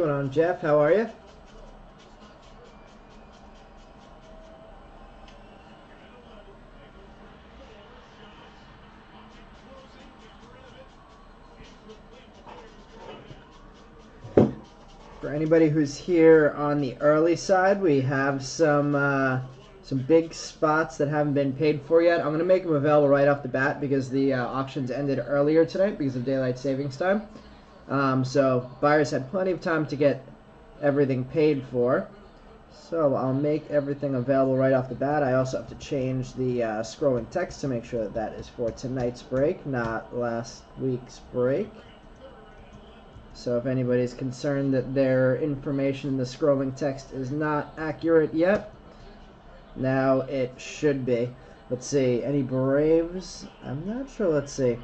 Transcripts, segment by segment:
going on, Jeff? How are you? For anybody who's here on the early side, we have some big spots that haven't been paid for yet. I'm going to make them available right off the bat because the auctions ended earlier tonight because of daylight savings time. So buyers had plenty of time to get everything paid for. So I'll make everything available right off the bat. I also have to change the scrolling text to make sure that that is for tonight's break, not last week's break. So if anybody's concerned that their information in the scrolling text is not accurate yet, now it should be. Let's see, any Braves? I'm not sure, let's see.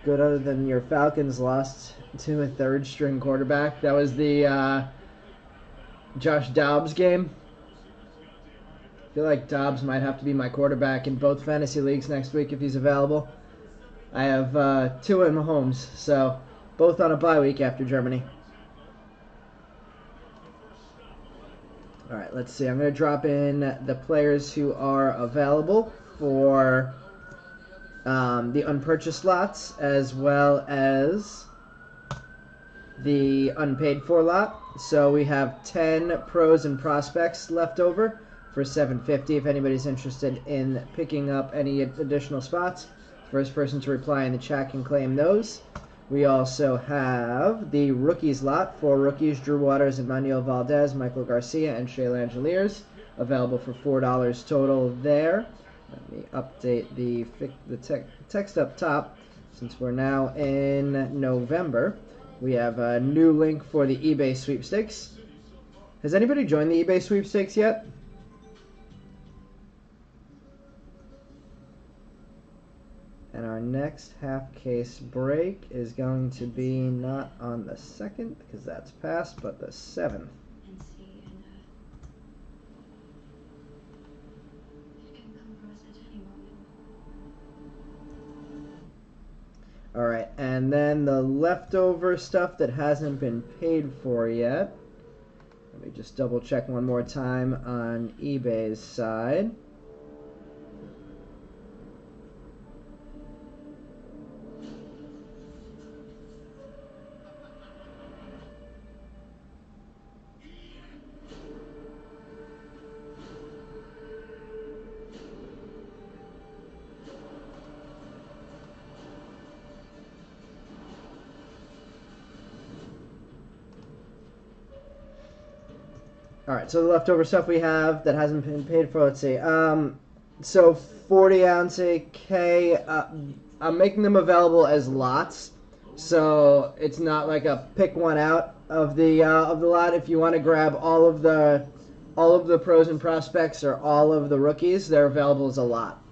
Good other than your Falcons lost to a third-string quarterback. That was the Josh Dobbs game. I feel like Dobbs might have to be my quarterback in both fantasy leagues next week if he's available. I have Tua and Mahomes, so both on a bye week after Germany. All right, let's see. I'm going to drop in the players who are available for the unpurchased lots as well as the unpaid for lot. So we have 10 pros and prospects left over for $750 if anybody's interested in picking up any additional spots. First person to reply in the chat can claim those. We also have the rookies lot, 4 rookies, Drew Waters, Emmanuel Valdez, Michael Garcia, and Shea Langeliers, available for $4 total there. Let me update the text up top. Since we're now in November, we have a new link for the eBay sweepstakes. Has anybody joined the eBay sweepstakes yet? And our next half case break is going to be not on the 2nd, because that's past, but the 7th. Alright, and then the leftover stuff that hasn't been paid for yet. Let me just double check one more time on eBay's side. Alright, so the leftover stuff we have that hasn't been paid for, let's see. So 40 ounce K, I'm making them available as lots. So it's not like a pick one out of the lot. If you want to grab all of the pros and prospects or all of the rookies, they're available as a lot.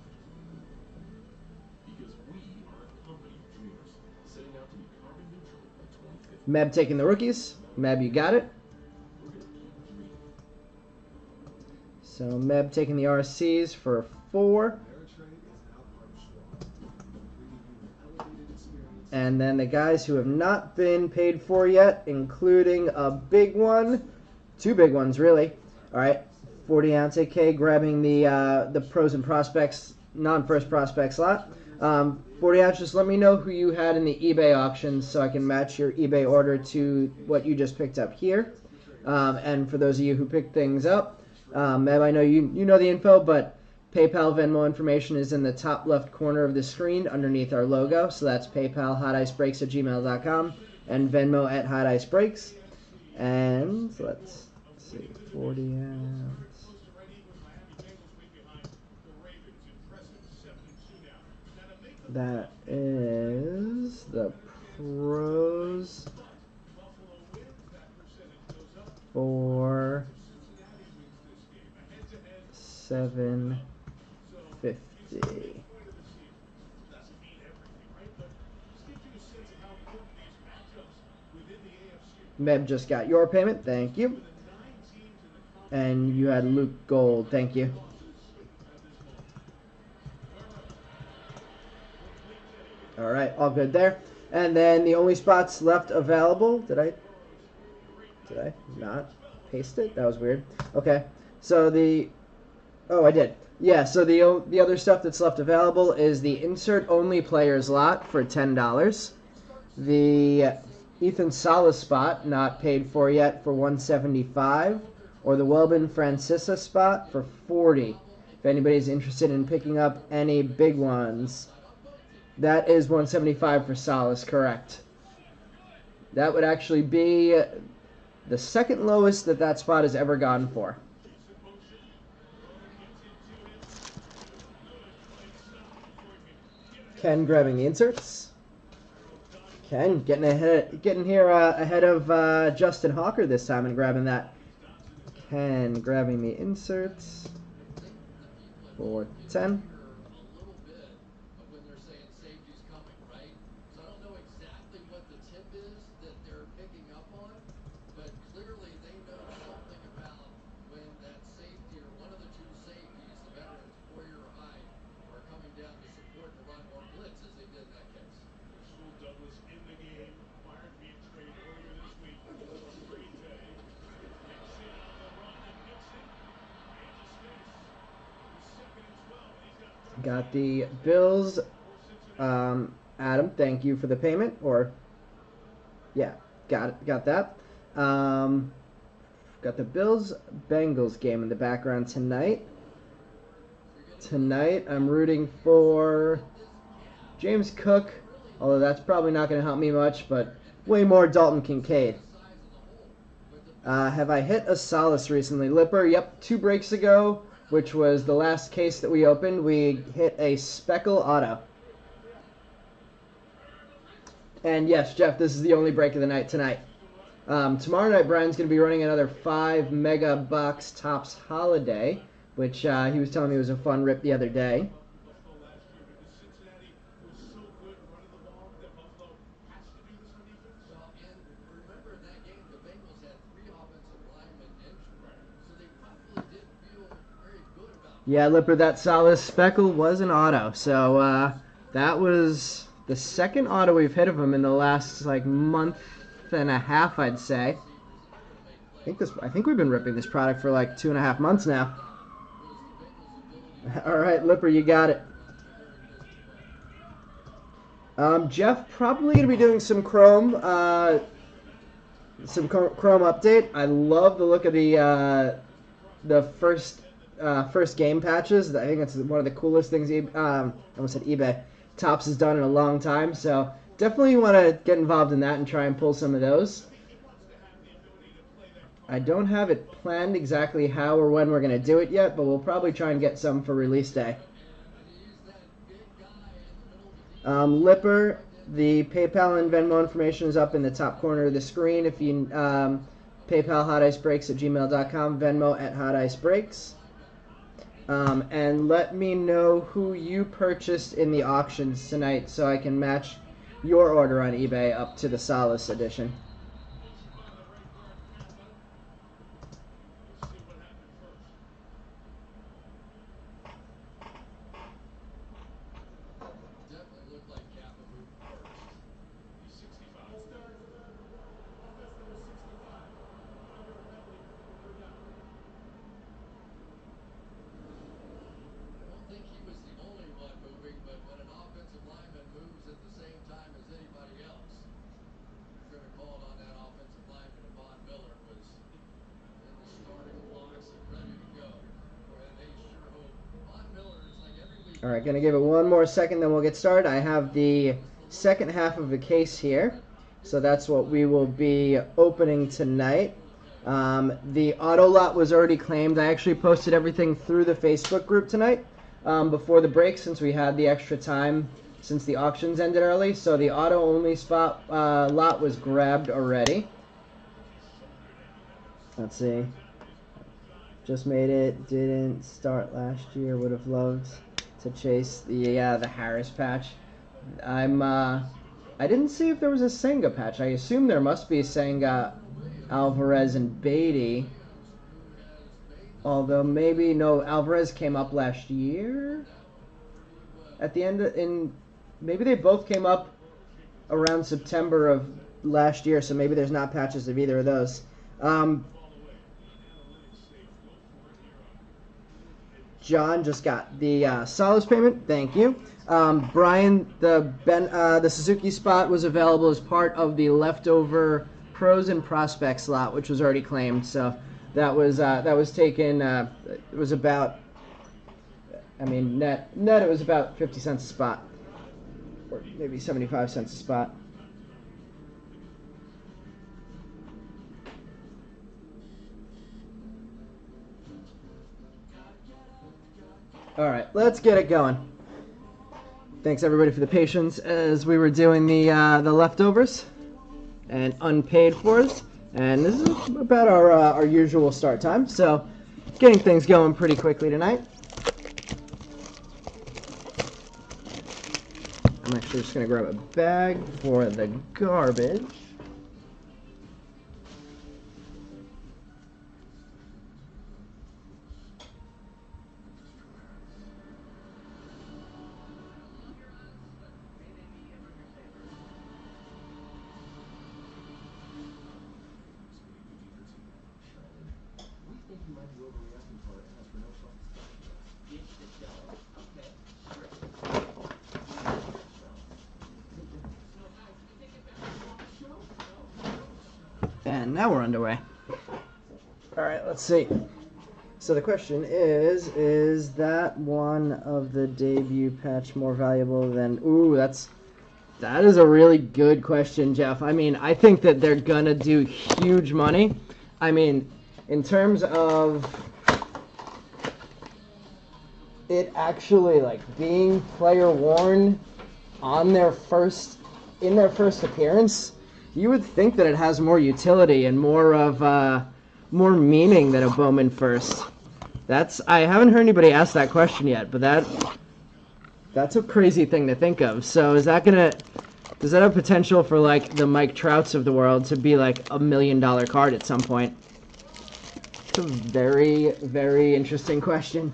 Meb taking the rookies. Meb, you got it. So Meb taking the RCs for 4. And then the guys who have not been paid for yet, including a big one, 2 big ones really. All right, 40 ounce AK grabbing the pros and prospects, non-first prospect slot. 40 ounce, just let me know who you had in the eBay auction so I can match your eBay order to what you just picked up here. And for those of you who picked things up, Meb, I know you know the info, but PayPal, Venmo information is in the top left corner of the screen underneath our logo. So that's PayPal, hoticebreaks@gmail.com, and Venmo at hoticebreaks. And let's see, 40 ounce. That is the pros for $750. Meb just got your payment, thank you. And you had Luke Gold, thank you. All right, all good there. And then the only spots left available, Did I not paste it? That was weird. Okay, so oh, I did. Yeah, so the other stuff that's left available is the insert only players lot for $10. The Ethan Salas spot not paid for yet for $175, or the Welbin Francisa spot for $40. If anybody's interested in picking up any big ones, that is $175 for Salas, correct? That would actually be the second lowest that spot has ever gone for. Ken grabbing the inserts. Ken getting here ahead of Justin Hawker this time and grabbing that. Ken grabbing the inserts for 10. Got the Bills. Adam, thank you for the payment. Or, yeah, got that. Got the Bills-Bengals game in the background tonight. Tonight, I'm rooting for James Cook, although that's probably not going to help me much, but way more Dalton Kincaid. Have I hit a Solace recently? Lipper, yep, 2 breaks ago, which was the last case that we opened. We hit a Speckle Auto. And yes, Jeff, this is the only break of the night tonight. Tomorrow night, Brian's going to be running another 5 mega box Topps Holiday, which he was telling me was a fun rip the other day. Yeah, Lipper, that Solace Speckle was an auto. So that was the second auto we've hit of him in the last month and a half, I'd say. I think we've been ripping this product for 2.5 months now. All right, Lipper, you got it. Jeff, probably going to be doing some Chrome update. I love the look of the first game patches. I think that's one of the coolest things I almost said eBay. Topps has done in a long time, so definitely want to get involved in that and try and pull some of those. I don't have it planned exactly how or when we're going to do it yet, but we'll probably try and get some for release day. Lipper, the PayPal and Venmo information is up in the top corner of the screen. If you PayPal hoticebreaks@gmail.com, Venmo at hoticebreaks. And let me know who you purchased in the auctions tonight so I can match your order on eBay up to the Solace edition. All right, going to give it one more second, then we'll get started. I have the second half of the case here, so that's what we will be opening tonight. The auto lot was already claimed. I actually posted everything through the Facebook group tonight before the break, since we had the extra time since the auctions ended early. So the auto only spot lot was grabbed already. Let's see. Just made it. Didn't start last year. Would have loved to chase the Harris patch. I didn't see if there was a Senga patch. I assume there must be Senga, Alvarez, and Beatty. Although maybe no, Alvarez came up last year. At the end maybe they both came up around September of last year. So maybe there's not patches of either of those. John just got the Solace payment. Thank you. Brian, the Suzuki spot was available as part of the leftover pros and prospects slot, which was already claimed. So that was taken. It was about. I mean, net it was about 50 cents a spot, or maybe 75 cents a spot. All right, let's get it going. Thanks everybody for the patience as we were doing the leftovers and unpaid fors, and this is about our usual start time. So, getting things going pretty quickly tonight. I'm actually just gonna grab a bag for the garbage. And now we're underway. All right, let's see. So the question is that one of the debut patch more valuable than... Ooh, that is a really good question, Jeff. I mean, I think that they're going to do huge money. I mean, in terms of it actually, like, being player worn in their first appearance, you would think that it has more utility and more meaning than a Bowman first. I haven't heard anybody ask that question yet, but that's a crazy thing to think of. So does that have potential for like the Mike Trouts of the world to be like $1 million card at some point? It's a very, very interesting question.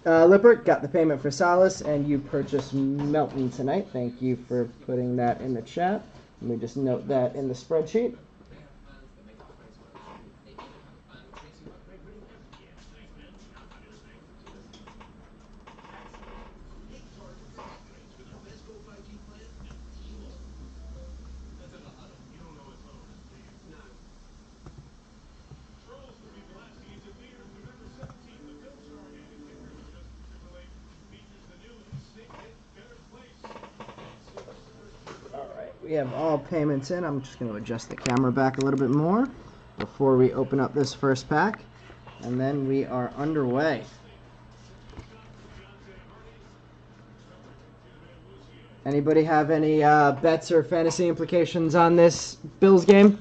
Lippert got the payment for Solace, and you purchased Melton tonight. Thank you for putting that in the chat. Let me just note that in the spreadsheet. We have all payments in. I'm just going to adjust the camera back a little bit more before we open up this first pack, and then we are underway. Anybody have any bets or fantasy implications on this Bills game?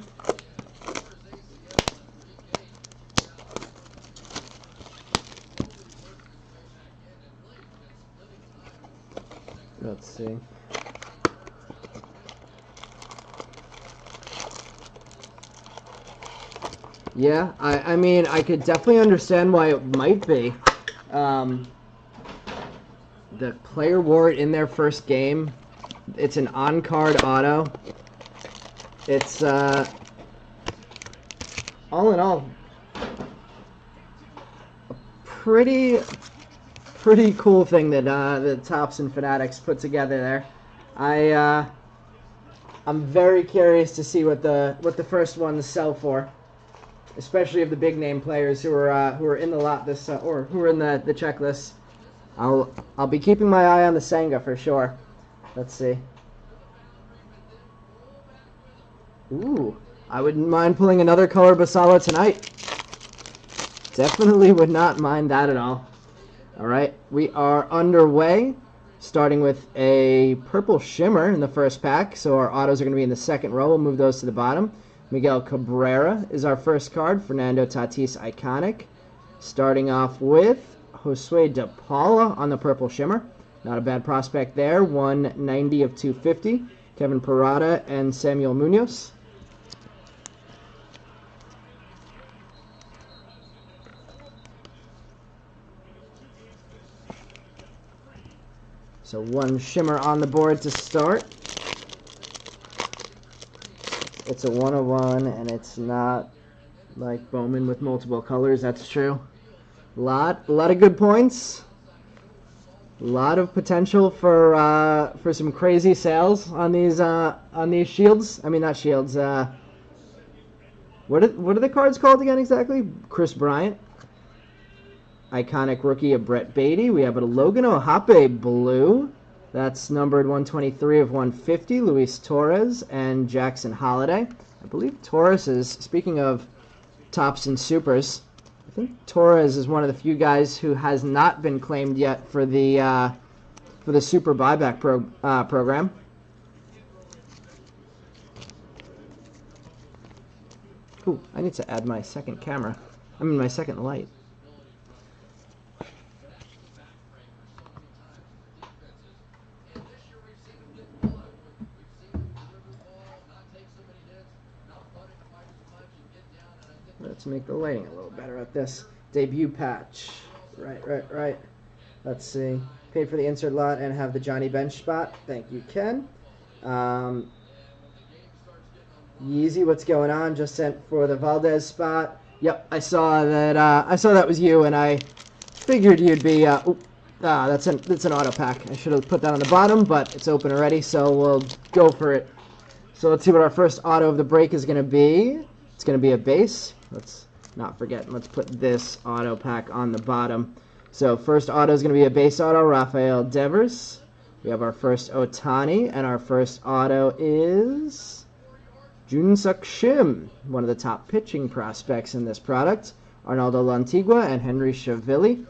Let's see. Yeah, I mean, I could definitely understand why it might be. The player wore it in their first game. It's an on-card auto. It's, all in all, a pretty cool thing that the Topps and Fanatics put together there. I'm very curious to see what the first ones sell for. Especially of the big name players who are in the lot this or who are in the checklist. I'll be keeping my eye on the Senga for sure. Let's see. Ooh, I wouldn't mind pulling another color Basala tonight. Definitely would not mind that at all. All right, we are underway. Starting with a purple shimmer in the first pack. So our autos are going to be in the second row. We'll move those to the bottom. Miguel Cabrera is our first card. Fernando Tatis Iconic. Starting off with Josue De Paula on the purple shimmer. Not a bad prospect there. 190 of 250. Kevin Parada and Samuel Munoz. So one shimmer on the board to start. it's a 101, and it's not like Bowman with multiple colors. That's true. A lot of good points. A lot of potential for some crazy sales on these shields. I mean, not shields. What are the cards called again exactly? Chris Bryant. Iconic rookie of Brett Beatty. We have a Logan Ohape blue. That's numbered 123 of 150. Luis Torres and Jackson Holiday. I believe Torres is, speaking of tops and supers, I think Torres is one of the few guys who has not been claimed yet for the super buyback program. Ooh, I need to add my second camera. I mean my second light. Let's make the lighting a little better at this. Debut patch. Right. Let's see. Paid for the insert lot and have the Johnny Bench spot. Thank you, Ken. Yeezy, what's going on? Just sent for the Valdez spot. Yep, I saw that. I saw that was you, and I figured you'd be. That's an auto pack. I should have put that on the bottom, but it's open already, so we'll go for it. So let's see what our first auto of the break is going to be. It's going to be a base. Let's not forget. Let's put this auto pack on the bottom. So first auto is going to be a base auto, Rafael Devers. We have our first Otani, and our first auto is Jun-Suk Shim, one of the top pitching prospects in this product. Arnaldo Lantigua and Henry Chavilli.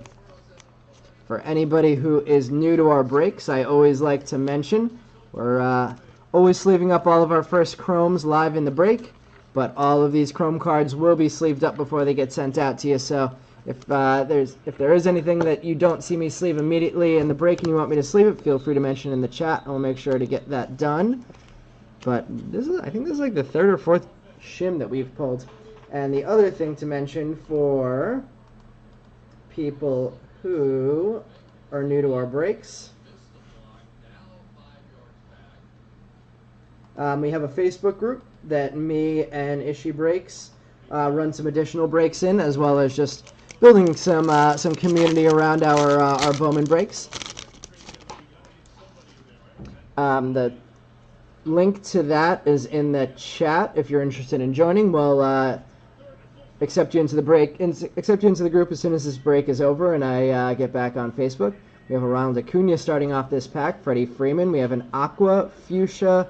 For anybody who is new to our breaks, I always like to mention we're always sleeving up all of our first chromes live in the break. But all of these chrome cards will be sleeved up before they get sent out to you. So if there is anything that you don't see me sleeve immediately in the break and you want me to sleeve it, feel free to mention in the chat. I'll make sure to get that done. But I think this is like the third or fourth shim that we've pulled. And the other thing to mention for people who are new to our breaks, we have a Facebook group that me and Ishi Breaks run some additional breaks in, as well as just building some community around our Bowman breaks. The link to that is in the chat. If you're interested in joining, we'll accept you into the group as soon as this break is over and I get back on Facebook. We have a Ronald Acuna starting off this pack. Freddie Freeman. We have an Aqua Fuchsia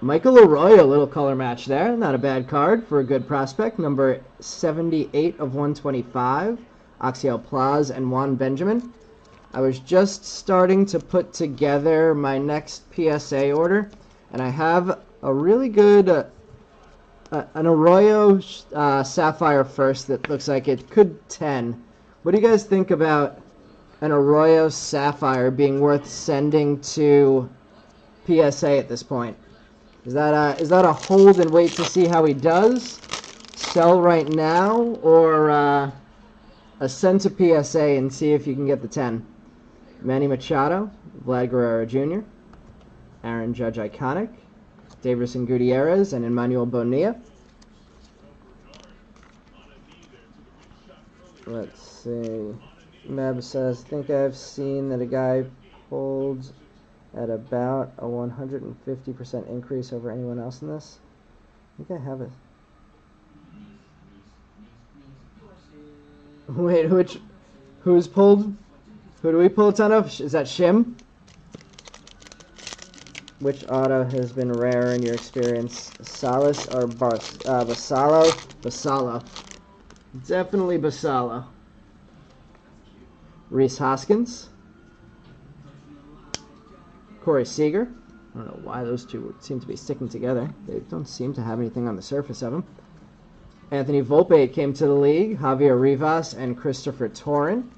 Michael Arroyo, little color match there. Not a bad card for a good prospect. Number 78 of 125. Axiel Plaz and Juan Benjamin. I was just starting to put together my next PSA order, and I have a really good an Arroyo Sapphire first that looks like it could 10. What do you guys think about an Arroyo Sapphire being worth sending to PSA at this point? Is that a hold and wait to see how he does? Sell right now, or a send to PSA and see if you can get the 10? Manny Machado, Vlad Guerrero Jr., Aaron Judge Iconic, Davison Gutierrez, and Emmanuel Bonilla. Let's see. Meb says, I think I've seen that a guy holds at about a 150% increase over anyone else in this. I think I have it. Wait, who's pulled? Who do we pull a ton of? Is that Shim? Which auto has been rare in your experience? Salas or Basallo? Basallo. Definitely Basallo. Rhys Hoskins. Corey Seager. I don't know why those two seem to be sticking together. They don't seem to have anything on the surface of them. Anthony Volpe came to the league. Javier Rivas and Christopher Torrin.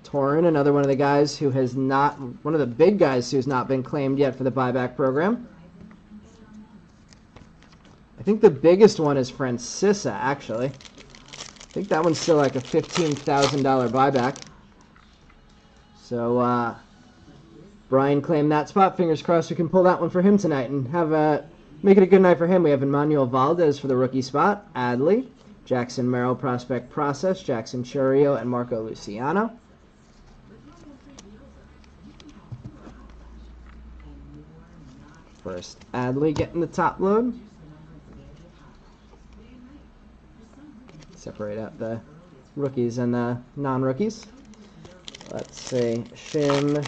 Torrin, another one of the guys who has not, one of the big guys who's not been claimed yet for the buyback program. I think the biggest one is Francisa, actually. I think that one's still like a $15,000 buyback. So, Brian claimed that spot. Fingers crossed we can pull that one for him tonight and have Make it a good night for him. We have Emmanuel Valdez for the rookie spot. Adley, Jackson Merrill, Prospect Process, Jackson Churio, and Marco Luciano. First, Adley getting the top load. Separate out the rookies and the non-rookies. Let's see. Shim.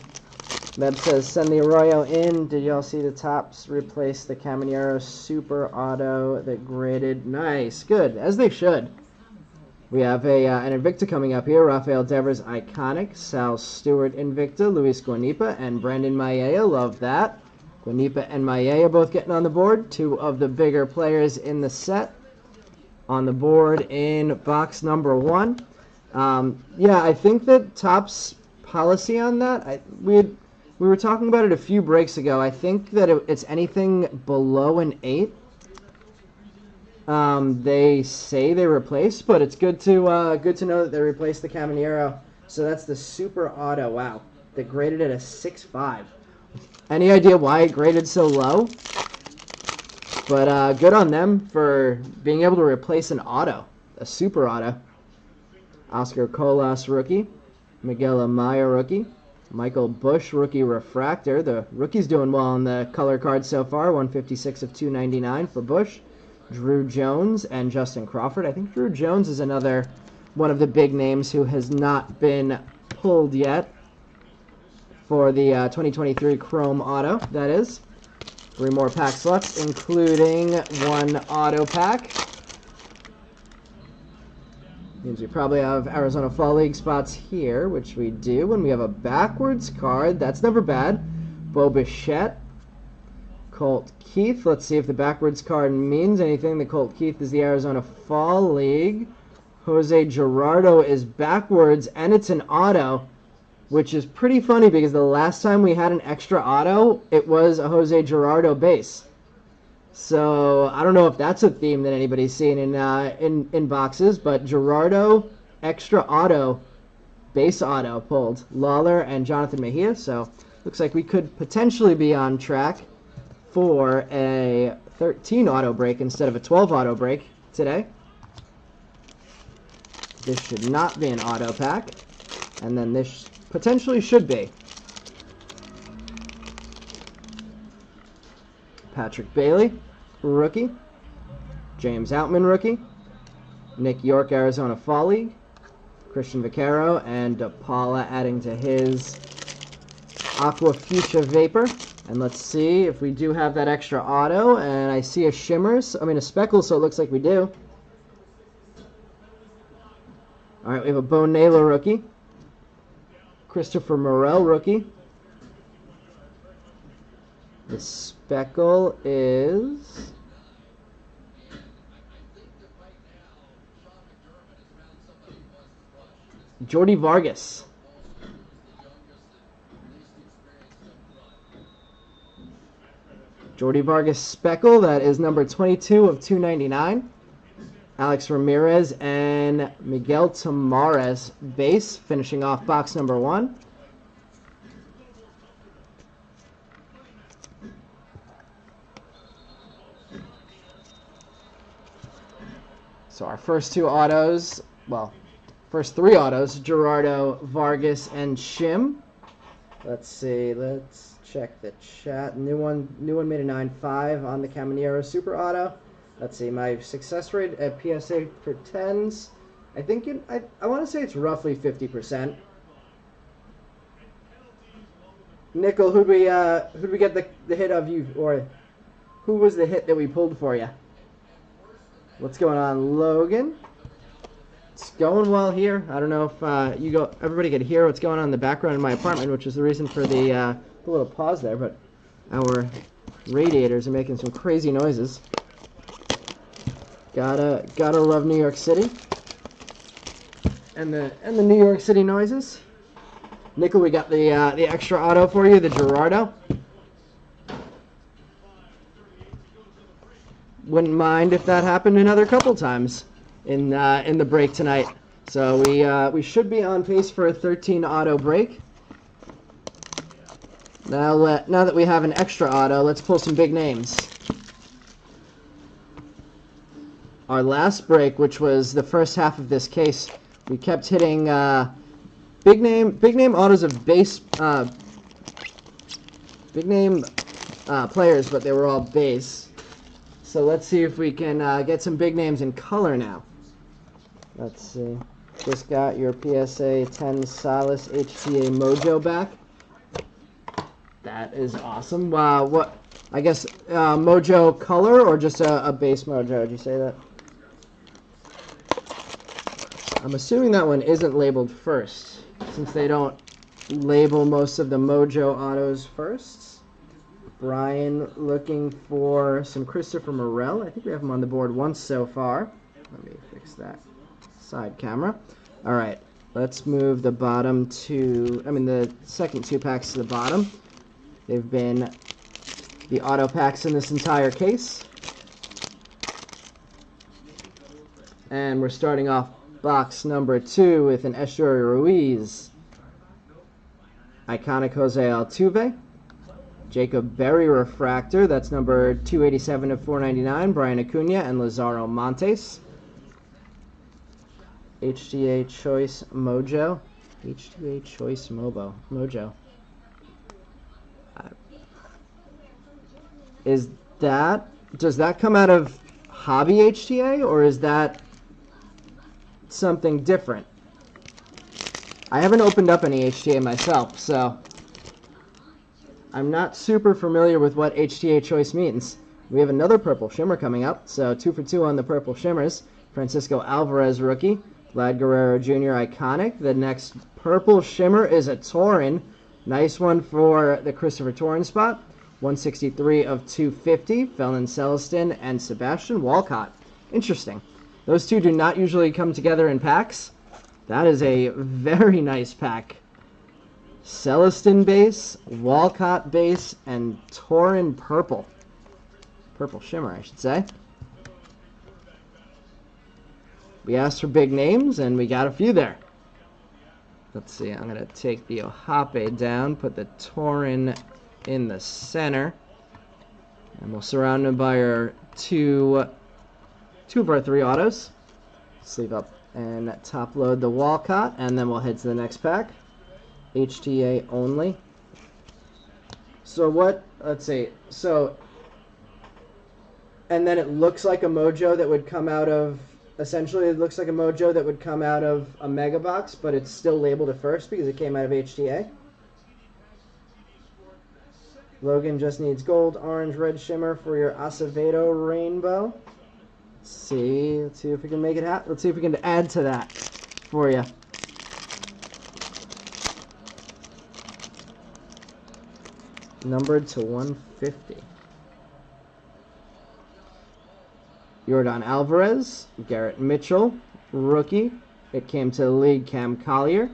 Meb says, send the Arroyo in. Did y'all see the Tops replace the Caminero Super Auto that graded? Nice. Good. As they should. We have an Invicta coming up here. Rafael Devers Iconic. Sal Stewart Invicta. Luis Guanipa and Brandon Maella. Love that. Guanipa and Maella both getting on the board. Two of the bigger players in the set on the board in box number 1. Yeah, I think that Topps policy on that, we were talking about it a few breaks ago. I think that it's anything below an 8. They say they replace, but it's good to know that they replaced the Caminero. So that's the Super Auto. Wow, they graded it a 6.5. Any idea why it graded so low? But good on them for being able to replace an auto, a Super Auto. Oscar Colas rookie, Miguel Amaya rookie, Michael Bush rookie refractor. The rookie's doing well on the color card so far. 156 of 299 for Bush. Drew Jones and Justin Crawford. I think Drew Jones is another one of the big names who has not been pulled yet for the 2023 Chrome Auto, that is. 3 more pack slots, including 1 auto pack. Means we probably have Arizona Fall League spots here, which we do. When we have a backwards card, that's never bad. Bo Bichette, Colt Keith. Let's see if the backwards card means anything. The Colt Keith is the Arizona Fall League. Jose Gerardo is backwards, and it's an auto, which is pretty funny because the last time we had an extra auto, it was a Jose Gerardo base. So I don't know if that's a theme that anybody's seen in boxes, but Gerardo extra auto, base auto pulled. Lawler and Jonathan Mejia. So looks like we could potentially be on track for a 13 auto break instead of a 12 auto break today. This should not be an auto pack, and then this potentially should be. Patrick Bailey, rookie. James Outman, rookie. Nick York, Arizona Fall League. Christian Vaquero and Paula adding to his Aqua Fuchsia Vapor. And let's see if we do have that extra auto. And I see a Shimmers, a Speckle, so it looks like we do. All right, we have a Bo Naylor rookie. Christopher Morel rookie. The Speckle is Jordy Vargas. Jordy Vargas Speckle, that is number 22 of 299. Alex Ramirez and Miguel Tamares base, finishing off box number 1. So our first 2 autos, well, first 3 autos, Gerardo, Vargas, and Shim. Let's see, let's check the chat. New one made a 9.5 on the Caminero Super Auto. Let's see, my success rate at PSA for 10s, I think I want to say it's roughly 50%. Nickel, who'd we get the hit of you, or who was the hit that we pulled for you? What's going on, Logan? It's going well here. I don't know if everybody could hear what's going on in the background in my apartment, which is the reason for the little pause there, but our radiators are making some crazy noises. Gotta love New York City and the New York City noises. Nickel, we got the extra auto for you, the Gerardo. Wouldn't mind if that happened another couple times in the break tonight. So we should be on pace for a 13 auto break. Now that we have an extra auto, let's pull some big names. our last break, which was the first half of this case, we kept hitting big name autos of big name players, but they were all base. So let's see if we can get some big names in color now. Let's see. Just got your PSA 10 Silas HTA Mojo back. That is awesome. What? I guess Mojo color or just a base Mojo? Did you say that? I'm assuming that one isn't labeled first, since they don't label most of the Mojo autos first. Brian looking for some Christopher Morel. I think we have him on the board once so far. Let me fix that side camera. All right, let's move the the second 2 packs to the bottom. They've been the auto packs in this entire case. And we're starting off box number 2 with an Estuary Ruiz, iconic Jose Altuve, Jacob Berry refractor, that's number 287 of 499, Brian Acuna and Lazaro Montes, HTA Choice Mojo, HTA Choice Mojo. Does that come out of Hobby HTA, or is that something different? I haven't opened up any HTA myself, so I'm not super familiar with what HTA Choice means. We have another Purple Shimmer coming up, so 2 for 2 on the Purple Shimmers. Francisco Alvarez rookie, Vlad Guerrero Jr. iconic. The next Purple Shimmer is a Torin. Nice one for the Christopher Torin spot. 163 of 250, Felon Celestin and Sebastian Walcott. Interesting. Those two do not usually come together in packs. That is a very nice pack. Celestin base, Walcott base, and Torin purple. Purple Shimmer, I should say. We asked for big names, and we got a few there. Let's see, I'm going to take the Ohape down, put the Torin in the center, and we'll surround them by our two of our 3 autos. Sleeve up and top load the Walcott, and then we'll head to the next pack. HTA only. So let's see, and then it looks like a Mojo that would come out of, essentially it looks like a Mojo that would come out of a Mega Box, but it's still labeled at first because it came out of HTA. Logan just needs gold, orange, red shimmer for your Acevedo rainbow. Let's see if we can make it happen. Let's see if we can add to that for you. Numbered to 150. Yordan Alvarez, Garrett Mitchell, rookie. It came to the league, Cam Collier.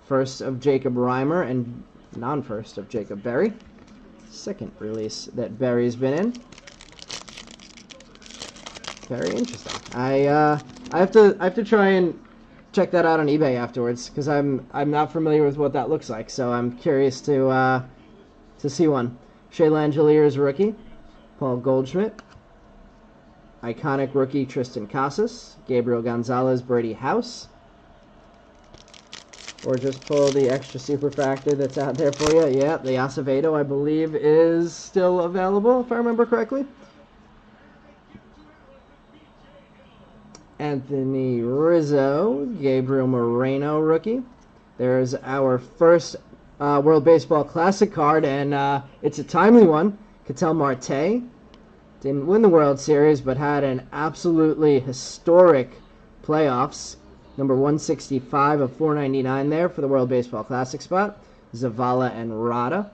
First of Jacob Reimer and non-first of Jacob Berry. Second release that Berry's been in. Very interesting. I have to try and check that out on eBay afterwards because I'm not familiar with what that looks like, so I'm curious to see one. Shea Langeliers rookie, Paul Goldschmidt. Iconic rookie Tristan Casas, Gabriel Gonzalez, Brady House. Or just pull the extra super factor that's out there for you. Yeah, the Acevedo, I believe, is still available, if I remember correctly. Anthony Rizzo, Gabriel Moreno rookie. There's our first World Baseball Classic card, and it's a timely one. Ketel Marte didn't win the World Series, but had an absolutely historic playoffs. Number 165 of 499 there for the World Baseball Classic spot. Zavala and Rada.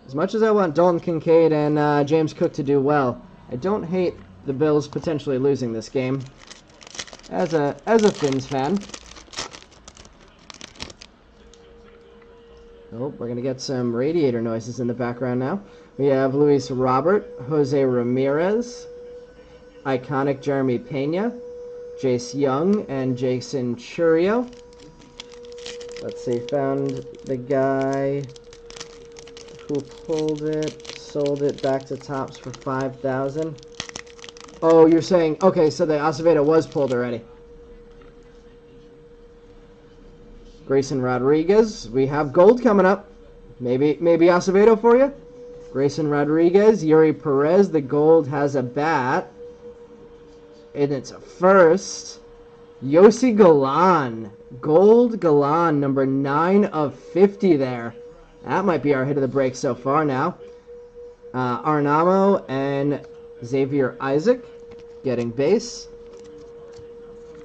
As much as I want Dalton Kincaid and James Cook to do well, I don't hate the Bills potentially losing this game. As a Finns fan. Oh, we're going to get some radiator noises in the background now. We have Luis Robert, Jose Ramirez, iconic Jeremy Pena, Jace Young, and Jason Churio. Let's see, found the guy Who pulled it, sold it back to Topps for 5,000. Oh, you're saying, okay, so the Acevedo was pulled already. Grayson Rodriguez. We have gold coming up. Maybe Acevedo for you. Grayson Rodriguez. Yuri Perez. The gold has a bat. And it's a first. Yossi Galan. Gold Galan. Number 9 of 50 there. That might be our hit of the break so far now. Arnamo and Xavier Isaac getting base.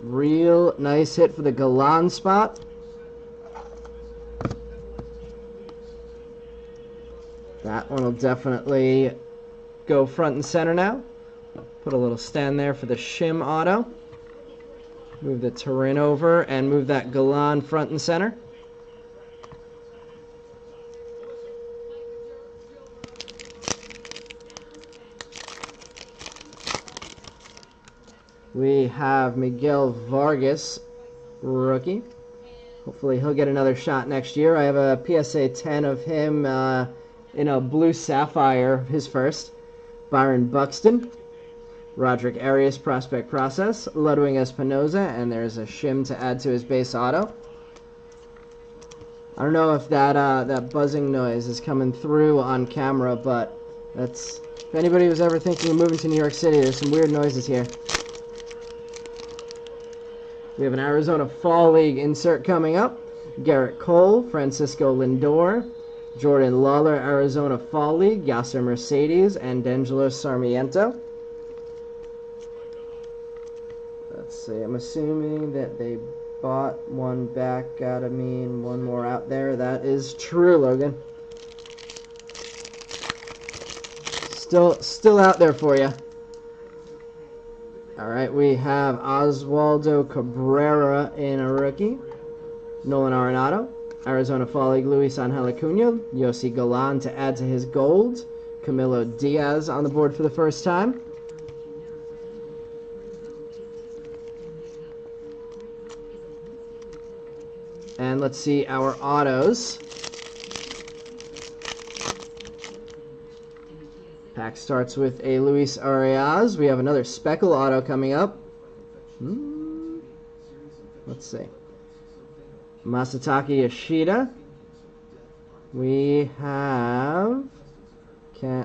Real nice hit for the Galan spot. That one will definitely go front and center now. Put a little stand there for the Shim auto. Move the Turin over and move that Galan front and center. We have Miguel Vargas, rookie. Hopefully he'll get another shot next year. I have a PSA 10 of him in a blue sapphire, his first. Byron Buxton, Roderick Arias prospect process, Ludwig Espinoza, and there's a shim to add to his base auto. I don't know if that buzzing noise is coming through on camera, but that's, if anybody was ever thinking of moving to New York City, there's some weird noises here. We have an Arizona Fall League insert coming up. Garrett Cole, Francisco Lindor, Jordan Lawler, Arizona Fall League, Yasser Mercedes, and D'Angelo Sarmiento. Let's see, I'm assuming that they bought one back out of me and one more out there. That is true, Logan. Still out there for you. Alright, we have Oswaldo Cabrera in a rookie. Nolan Arenado, Arizona Fall League, Luis Angel Acuna, Yossi Galan to add to his gold. Camilo Diaz on the board for the first time. And let's see our autos. Pack starts with a Luis Arias. We have another Speckle auto coming up. Let's see. Masataka Yoshida. We have...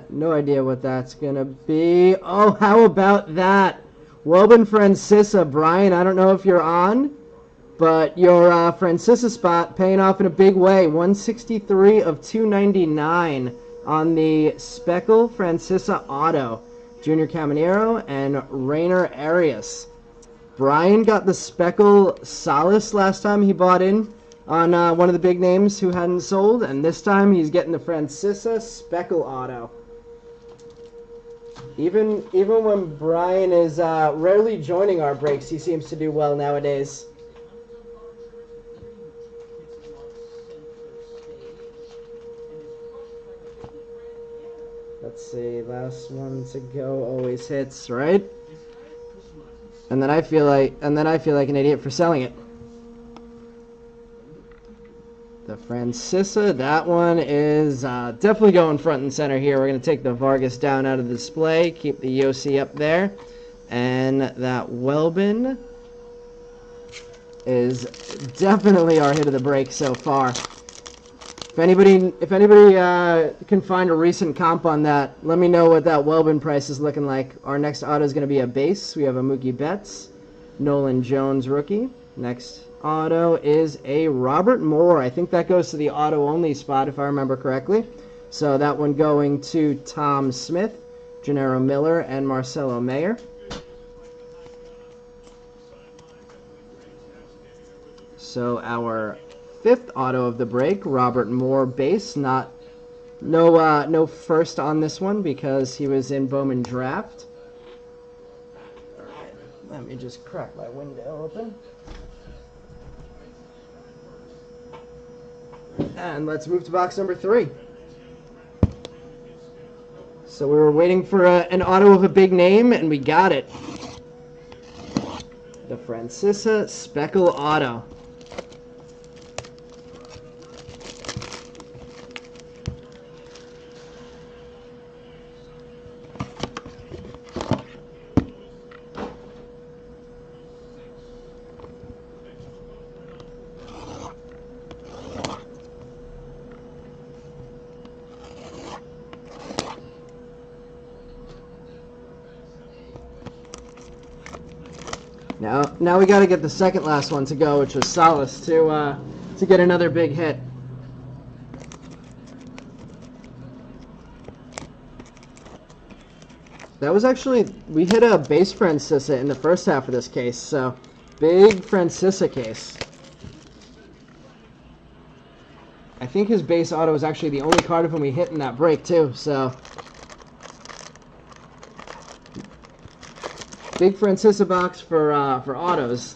no idea what that's going to be. Oh, how about that? Welben Francisa. Brian, I don't know if you're on, but your Francisa spot paying off in a big way. 163 of 299 on the Speckle Francisa auto. Junior Caminero and Rainer Arias. Brian got the Speckle Solace last time he bought in on one of the big names who hadn't sold, and this time he's getting the Francisa Speckle auto. Even when Brian is rarely joining our breaks, he seems to do well nowadays. Let's see, last one to go always hits, right? And then I feel like an idiot for selling it. The Francisa, that one is definitely going front and center here. We're going to take the Vargas down out of the display, keep the Yossi up there, and that Welben is definitely our hit of the break so far. If anybody can find a recent comp on that, let me know what that Welben price is looking like. Our next auto is going to be a base. We have a Mookie Betts, Nolan Jones rookie. Next auto is a Robert Moore. I think that goes to the auto-only spot, if I remember correctly. So that one going to Tom Smith, Gennaro Miller, and Marcelo Mayer. So our fifth auto of the break, Robert Moore base. No first on this one because he was in Bowman draft. All right, let me just crack my window open. And let's move to box number 3. So we were waiting for an auto of a big name, and we got it. The Francisa Speckle auto. Now we got to get the second last one to go, which was Salas to get another big hit. That was actually, we hit a base Francisa in the first half of this case, so big Francisa case. I think his base auto was actually the only card of him we hit in that break too, so big Francisa box for autos.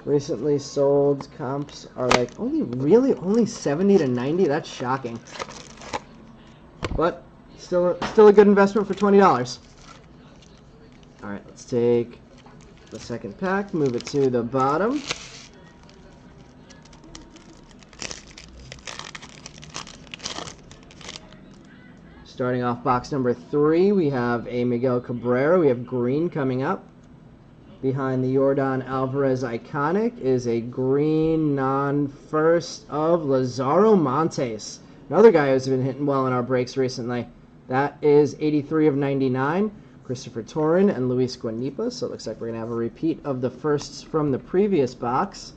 Recently sold comps are like only 70 to 90. That's shocking, but still a good investment for $20. All right, let's take the second pack, move it to the bottom. Starting off box number 3, we have a Miguel Cabrera. We have green coming up. Behind the Yordan Alvarez Iconic is a green non-first of Lazaro Montes. Another guy who's been hitting well in our breaks recently. That is 83 of 99. Christopher Torin and Luis Guanipa. So it looks like we're going to have a repeat of the firsts from the previous box.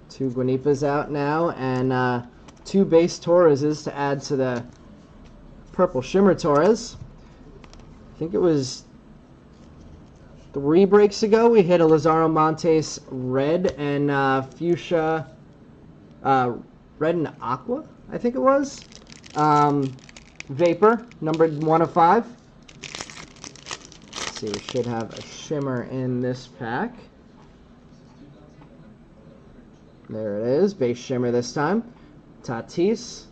2 Guanipas out now, and 2 base Torreses to add to the Purple Shimmer Torres. I think it was 3 breaks ago we hit a Lazaro Montes red and fuchsia, red and aqua, I think it was. Vapor, numbered 1 of 5. Let's see, we should have a shimmer in this pack. There it is, base shimmer this time. Tatis,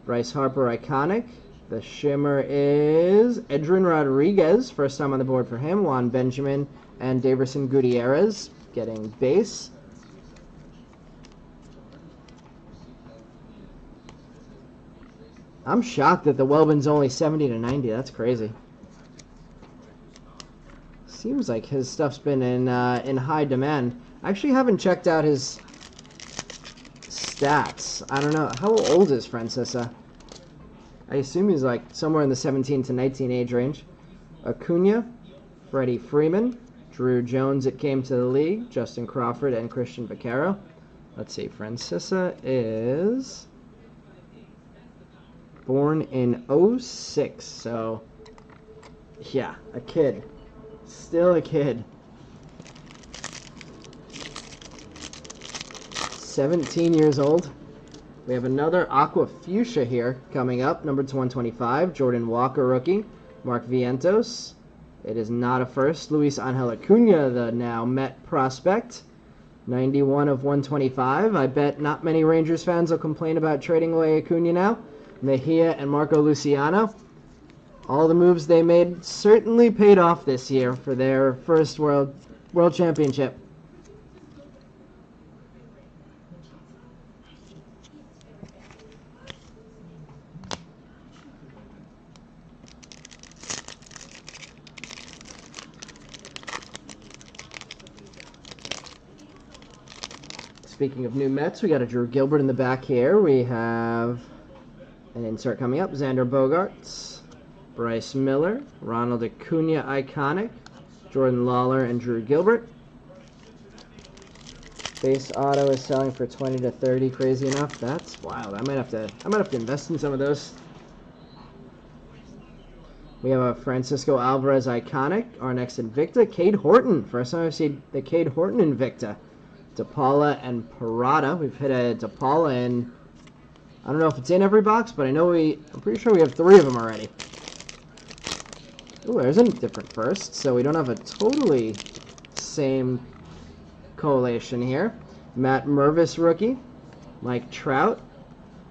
Bryce Harper Iconic. The shimmer is Edrin Rodriguez, first time on the board for him. Juan Benjamin and Daverson Gutierrez getting base. I'm shocked that the Welbin's only 70 to 90. That's crazy. Seems like his stuff's been in high demand. I actually haven't checked out his stats. I don't know. How old is Francisa? I assume he's like somewhere in the 17 to 19 age range. Acuna, Freddie Freeman, Drew Jones that came to the league, Justin Crawford, and Christian Vaquero. Let's see, Francisa is born in 06, so yeah, a kid. Still a kid. 17 years old. We have another Aqua Fuchsia here coming up, numbered to 125. Jordan Walker rookie. Mark Vientos. It is not a first. Luis Angel Acuna, the now Met prospect. 91 of 125. I bet not many Rangers fans will complain about trading away Acuna now. Mejia and Marco Luciano. All the moves they made certainly paid off this year for their first World Championship. Speaking of new Mets, we got a Drew Gilbert in the back here. We have an insert coming up. Xander Bogaerts, Bryce Miller, Ronald Acuna Iconic, Jordan Lawler, and Drew Gilbert. Base auto is selling for 20 to 30. Crazy enough. That's wild. I might have to invest in some of those. We have a Francisco Alvarez Iconic. Our next Invicta, Cade Horton. First time I've seen the Cade Horton Invicta. DePaula and Parada. We've hit a DePaula in, I don't know if it's in every box, but I'm pretty sure we have 3 of them already. Ooh, there's a different first, so we don't have a totally same collation here. Matt Mervis rookie, Mike Trout,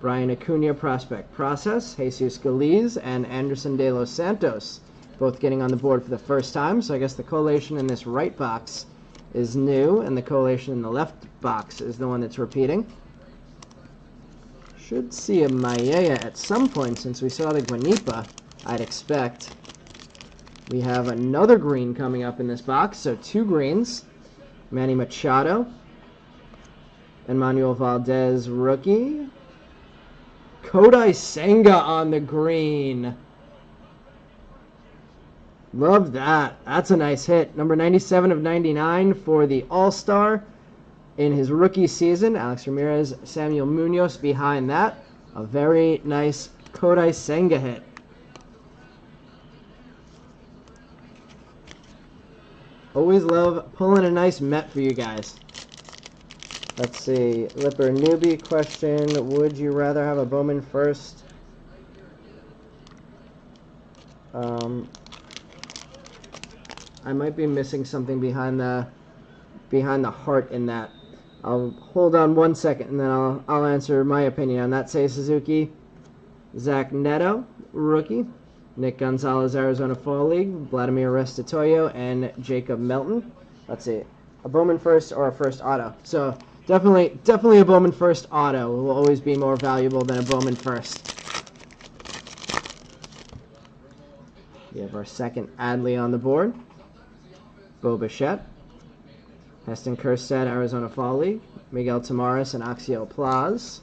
Brian Acuna prospect process, Jesus Galiz, and Anderson De Los Santos, both getting on the board for the first time. So I guess the collation in this right box is new, and the collation in the left box is the one that's repeating. Should see a Maella at some point since we saw the Guanipa, I'd expect. We have another green coming up in this box, so 2 greens. Manny Machado, Emmanuel Valdez rookie. Kodai Senga on the green. Love that. That's a nice hit. Number 97 of 99 for the All-Star in his rookie season. Alex Ramirez, Samuel Munoz behind that. A very nice Kodai Senga hit. Always love pulling a nice Met for you guys. Let's see. Lipper newbie question. Would you rather have a Bowman first? I might be missing something behind the heart in that. I'll hold on 1 second and then I'll answer my opinion on that. Say Suzuki, Zach Neto, rookie, Nick Gonzalez, Arizona Fall League, Vladimir Restituto, and Jacob Melton. Let's see, a Bowman first or a first auto. So definitely a Bowman first auto will always be more valuable than a Bowman first. We have our second Adley on the board. Bo Bichette, Heston Kjerstad, Arizona Fall League, Miguel Tamaris, and Axel Plaz.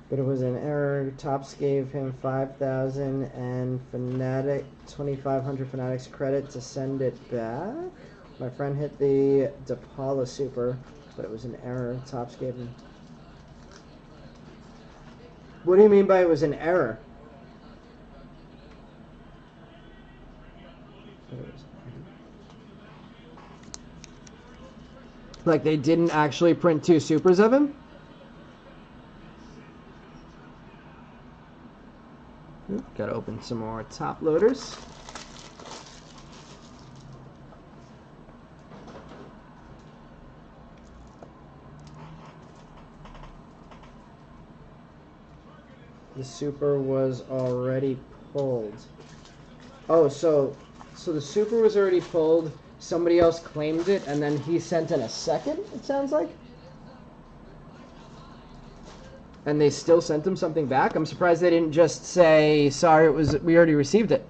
But it was an error. Topps gave him 5,000 and Fanatic 2,500 Fanatics credit to send it back. My friend hit the DePaula Super, but it was an error. Topps gave him. What do you mean by it was an error? Like they didn't actually print 2 supers of him? Gotta open some more top loaders. The super was already pulled. Oh, so the super was already pulled. Somebody else claimed it, and then he sent in a second, it sounds like? And they still sent him something back? I'm surprised they didn't just say, sorry, we already received it.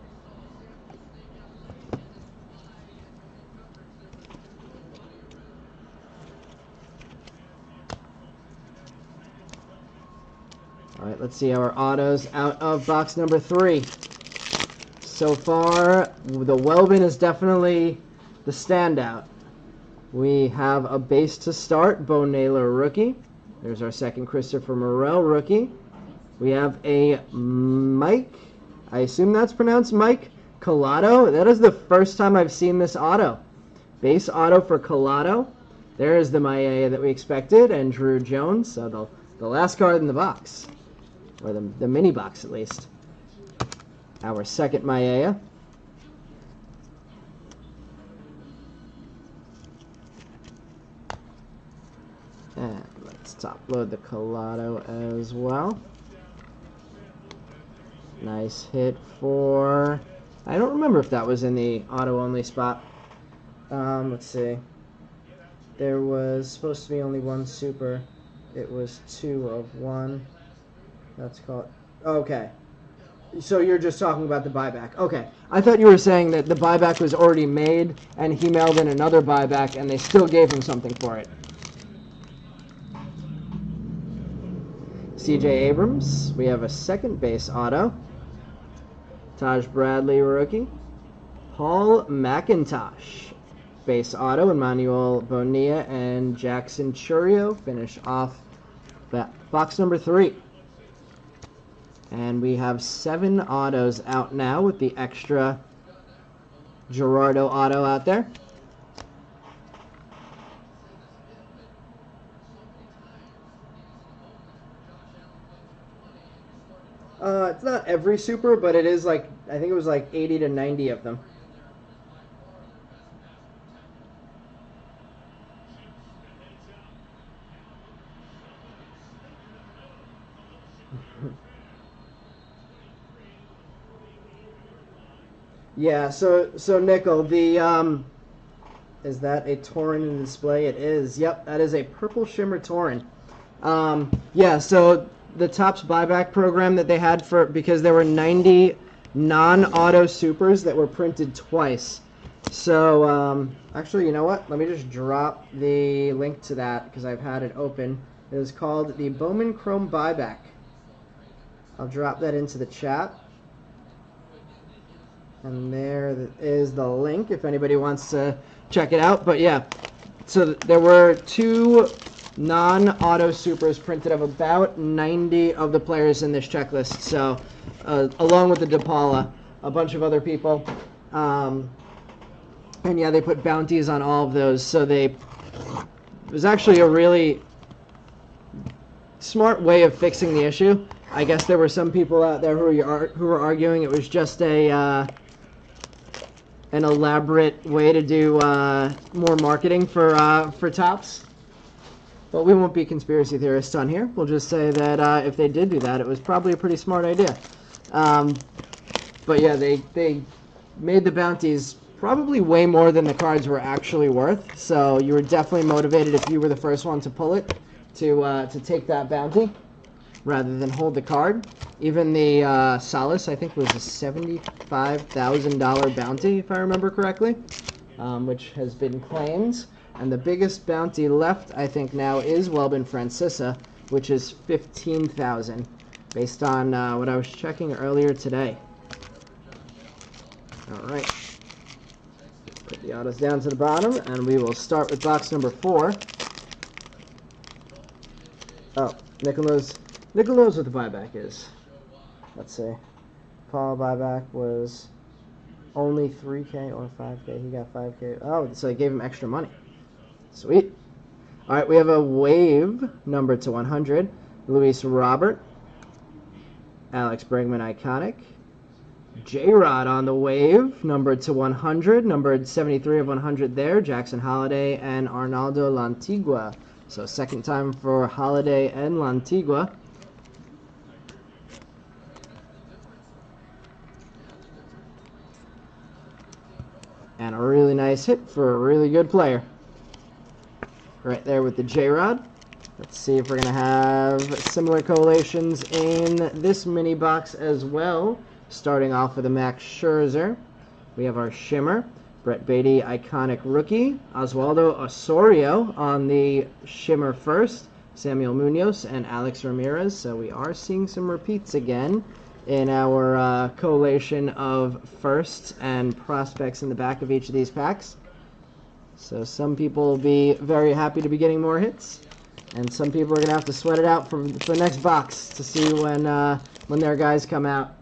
All right, let's see our autos out of box number 3. So far, the Welbin is definitely the standout. We have a base to start, Bo Naylor, rookie. There's our second Christopher Morel, rookie. We have a Mike, I assume that's pronounced Mike, Collado. That is the first time I've seen this auto. Base auto for Collado. There is the Maia that we expected, and Drew Jones. So the last card in the box. Or the mini box, at least. Our second Maia. And let's top load the Collado as well. Nice hit for... I don't remember if that was in the auto-only spot. Let's see. There was supposed to be only 1 super. It was 2 of 1. That's called... Okay. So you're just talking about the buyback. Okay. I thought you were saying that the buyback was already made and he mailed in another buyback and they still gave him something for it. CJ Abrams. We have a second base auto. Taj Bradley, rookie. Paul McIntosh. Base auto. Emmanuel Bonilla and Jackson Churio finish off box number 3. And we have 7 autos out now with the extra Gerardo auto out there. It's not every super, but it is like, I think it was like 80 to 90 of them. Yeah, so Nickel, the is that a Tauren in display? It is. Yep, that is a purple shimmer Tauren. Yeah, so the Topps buyback program that they had because there were 90 non-auto supers that were printed twice. So actually, you know what? Let me just drop the link to that because I've had it open. It is called the Bowman Chrome Buyback. I'll drop that into the chat. And there is the link if anybody wants to check it out. But yeah, so there were 2 non-auto supers printed of about 90 of the players in this checklist. So along with the DePaula, a bunch of other people. And yeah, they put bounties on all of those. So it was actually a really smart way of fixing the issue. I guess there were some people out there who were arguing it was just an elaborate way to do more marketing for Topps. But we won't be conspiracy theorists on here. We'll just say that if they did do that, it was probably a pretty smart idea. But yeah, they made the bounties probably way more than the cards were actually worth. So you were definitely motivated if you were the first one to pull it to take that bounty rather than hold the card. Even the Solace, I think, was a $75,000 bounty, if I remember correctly, which has been claimed. And the biggest bounty left, I think, now is Welbin Francisa, which is $15,000, based on what I was checking earlier today. All right. Put the autos down to the bottom, and we will start with box number 4. Oh, Nick knows what the buyback is. Let's see. Paul buyback was only 3K or 5K. He got 5K. Oh, so they gave him extra money. Sweet. All right, we have a wave numbered to 100. Luis Robert. Alex Bregman Iconic. J-Rod on the wave, numbered to 100. Numbered 73 of 100 there. Jackson Holiday and Arnaldo Lantigua. So second time for Holiday and Lantigua. And a really nice hit for a really good player. Right there with the J-Rod. Let's see if we're going to have similar collations in this mini box as well. Starting off with a Max Scherzer. We have our Shimmer. Brett Beatty, Iconic Rookie. Oswaldo Osorio on the Shimmer first. Samuel Munoz and Alex Ramirez. So we are seeing some repeats again in our collation of firsts and prospects in the back of each of these packs. So some people will be very happy to be getting more hits, and some people are going to have to sweat it out for the next box to see when their guys come out.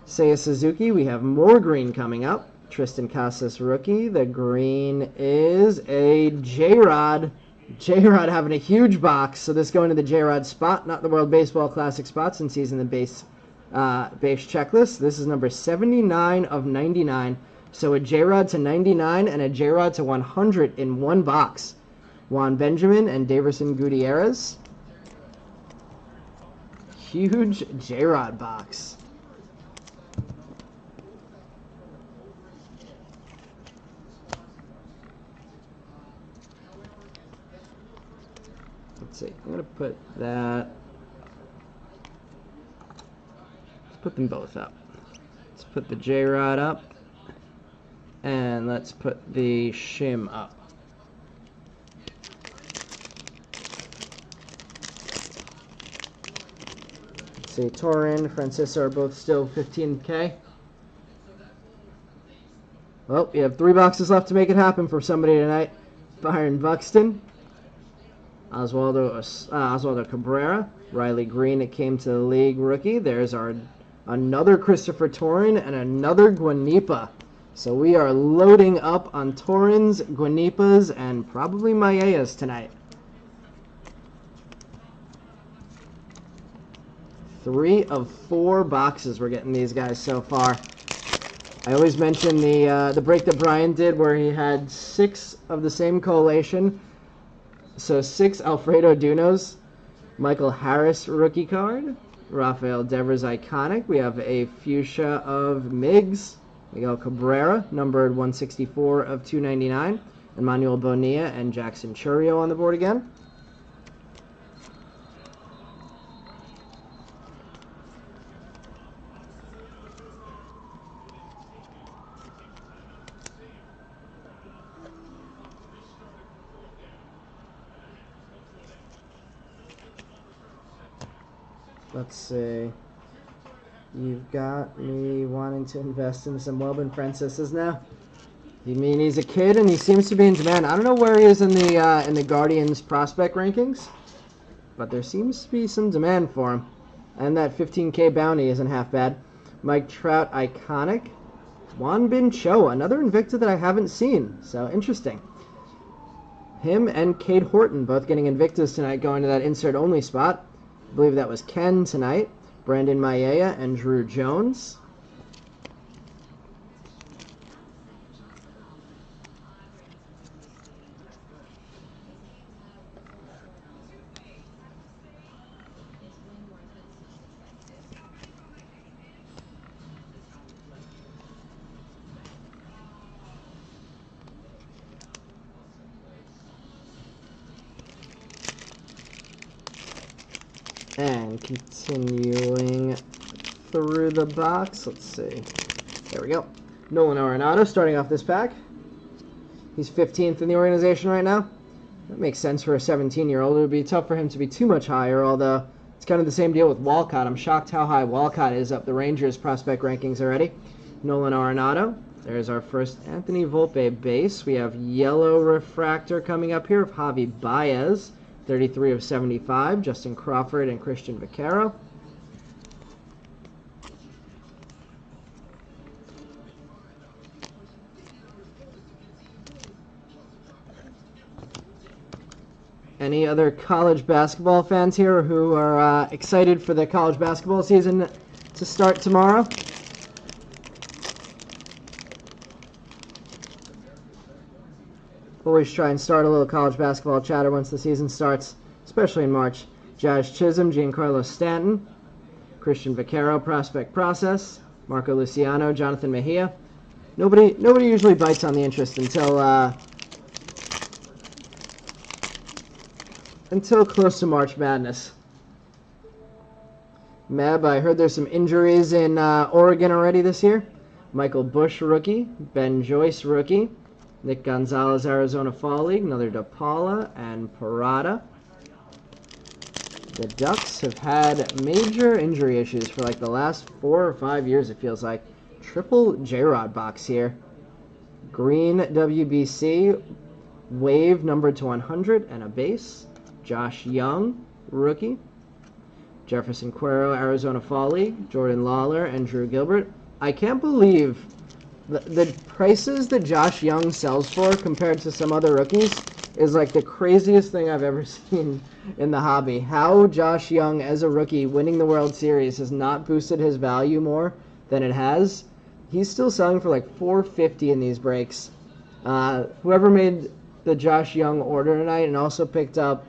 Seiya Suzuki, we have more green coming up. Tristan Casas rookie. The green is a J-Rod. J-Rod having a huge box, so this going to the J-Rod spot, not the World Baseball Classic spot since he's in the base checklist. This is number 79 of 99. So a J-Rod to 99 and a J-Rod to 100 in one box. Juan Benjamin and Daverson Gutierrez. Huge J-Rod box. Let's see, I'm going to put that, let's put them both up. Let's put the J-Rod up, and let's put the Shim up. Let's see, Torin, Francisa are both still 15K. Well, you have 3 boxes left to make it happen for somebody tonight. Byron Buxton. Oswaldo Cabrera, Riley Green, it came to the league rookie. There's another Christopher Torin and another Guanipa. So we are loading up on Torins, Guanipas, and probably Maellas tonight. 3 of 4 boxes we're getting these guys so far. I always mention the break that Brian did where he had 6 of the same collation. So 6 Alfredo Dunos, Michael Harris rookie card, Rafael Devers Iconic. We have a fuchsia of Miggs, Miguel Cabrera, numbered 164 of 299, Emmanuel Bonilla and Jackson Churio on the board again. Let's see. You've got me wanting to invest in some Wellman Francis's now. You mean he's a kid and he seems to be in demand? I don't know where he is in the Guardians prospect rankings, but there seems to be some demand for him. And that 15K bounty isn't half bad. Mike Trout, iconic. Juan Bin Cho, another Invicta that I haven't seen, so interesting. Him and Cade Horton both getting Invictus tonight, going to that insert-only spot. I believe that was Ken tonight. Brandon Maia and Drew Jones. And continuing through the box, let's see. There we go. Nolan Arenado starting off this pack. He's 15th in the organization right now. That makes sense for a 17-year-old. It would be tough for him to be too much higher, although it's kind of the same deal with Walcott. I'm shocked how high Walcott is up the Rangers prospect rankings already. Nolan Arenado. There's our first Anthony Volpe base. We have yellow refractor coming up here of Javi Baez. 33 of 75, Justin Crawford and Christian Vaquero. Any other college basketball fans here who are excited for the college basketball season to start tomorrow? Always try and start a little college basketball chatter once the season starts, especially in March. Jazz Chisholm, Giancarlo Stanton, Christian Vaquero, prospect process, Marco Luciano, Jonathan Mejia. Nobody usually bites on the interest until close to March Madness. Meb, I heard there's some injuries in Oregon already this year. Michael Bush, rookie. Ben Joyce, rookie. Nick Gonzalez, Arizona Fall League, another DePaula and Parada. The Ducks have had major injury issues for like the last 4 or 5 years, it feels like. Triple J-Rod box here. Green WBC, Wave numbered to 100 and a base. Josh Young, rookie. Jefferson Cuero, Arizona Fall League, Jordan Lawler and Drew Gilbert. I can't believe the prices that Josh Young sells for compared to some other rookies is like the craziest thing I've ever seen in the hobby. How Josh Young, as a rookie, winning the World Series has not boosted his value more than it has. He's still selling for like $450 in these breaks. Whoever made the Josh Young order tonight and also picked up,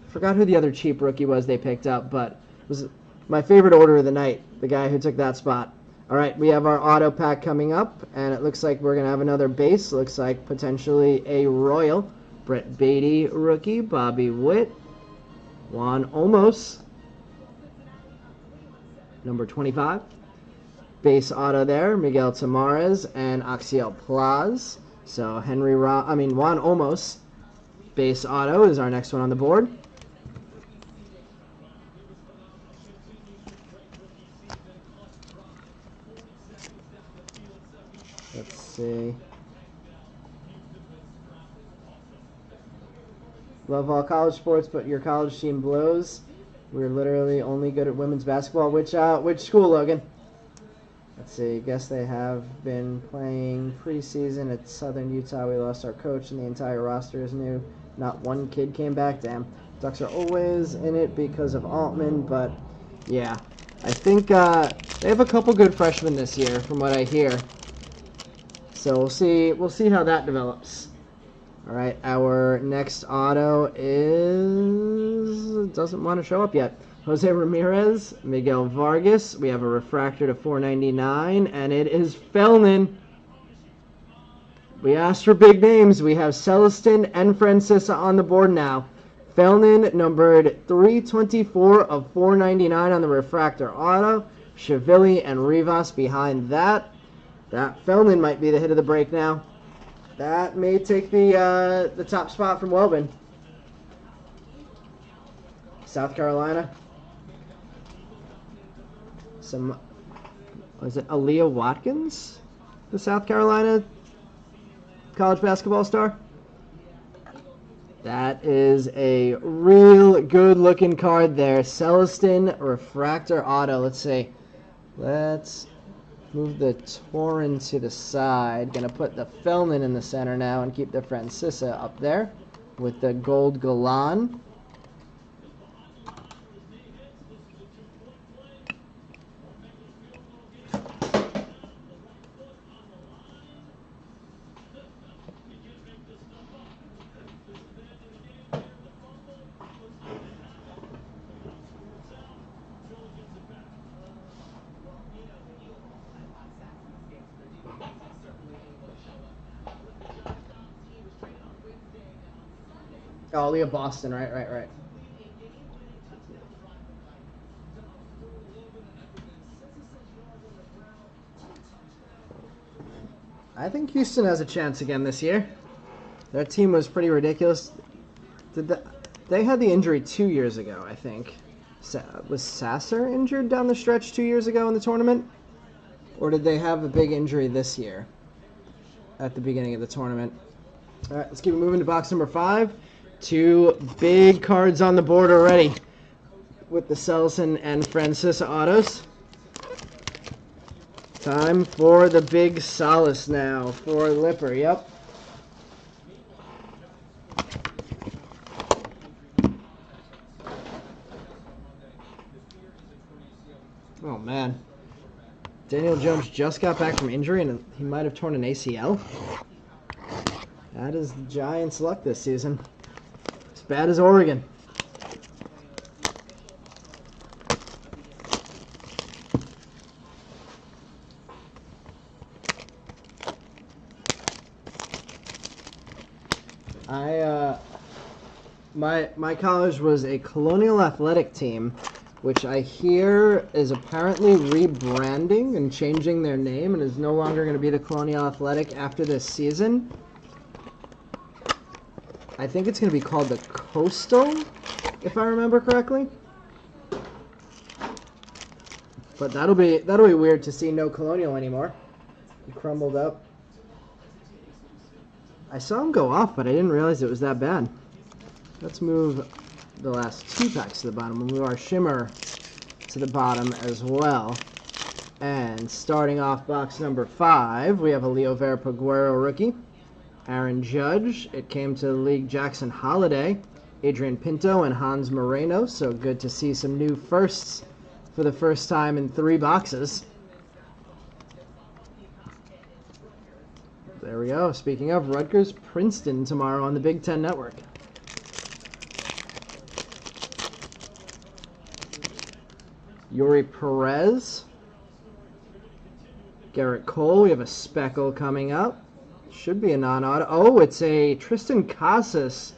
I forgot who the other cheap rookie was they picked up, but it was my favorite order of the night, the guy who took that spot. All right, we have our auto pack coming up, and it looks like we're going to have another base. Looks like potentially a Royal. Brett Beatty, rookie. Bobby Witt. Juan Olmos, number 25. Base auto there, Miguel Tamares and Axiel Plaz. So Juan Olmos, base auto is our next one on the board. Let's see. Love all college sports, but your college team blows. We're literally only good at women's basketball. Which school, Logan? Let's see. Guess they have been playing preseason at Southern Utah. We lost our coach, and the entire roster is new. Not one kid came back. Damn. Ducks are always in it because of Altman, but yeah, I think they have a couple good freshmen this year, from what I hear. So we'll see how that develops. All right, our next auto doesn't want to show up yet. Jose Ramirez, Miguel Vargas. We have a refractor to 499, and it is Felnin. We asked for big names. We have Celestin and Francesa on the board now. Felnin numbered 324 of 499 on the refractor auto. Shavilli and Rivas behind that. That Felnin might be the hit of the break now. That may take the top spot from Wellman. South Carolina. Some, was it Aaliyah Watkins, the South Carolina college basketball star? That is a real good-looking card there. Celestin Refractor Auto. Let's see. Let's move the Torrin to the side. Gonna put the Fellman in the center now and keep the Francisa up there with the gold Galan. Oh, Leah Boston, right. I think Houston has a chance again this year. Their team was pretty ridiculous. They had the injury 2 years ago, I think. Was Sasser injured down the stretch 2 years ago in the tournament? Or did they have a big injury this year at the beginning of the tournament? All right, let's keep it moving to box number 5. 2 big cards on the board already with the Selson and Francisa autos. Time for the big solace now for Lipper. Yep. Oh, man. Daniel Jones just got back from injury, and he might have torn an ACL. That is the Giants' luck this season. As bad as Oregon. My college was a Colonial Athletic team, which I hear is apparently rebranding and changing their name and is no longer going to be the Colonial Athletic after this season. I think it's going to be called the Coastal, if I remember correctly. But that'll be weird to see no Colonial anymore. He crumbled up. I saw him go off, but I didn't realize it was that bad. Let's move the last 2 packs to the bottom. We'll move our Shimmer to the bottom as well. And starting off box number 5, we have a Leo Vera-Paguero rookie. Aaron Judge. It came to the league Jackson Holiday, Adrian Pinto, and Hans Moreno. So good to see some new firsts for the first time in 3 boxes. There we go. Speaking of, Rutgers Princeton tomorrow on the Big Ten Network. Yuri Perez. Garrett Cole. We have a Speckle coming up. Should be a non-auto. Oh, it's a Tristan Casas.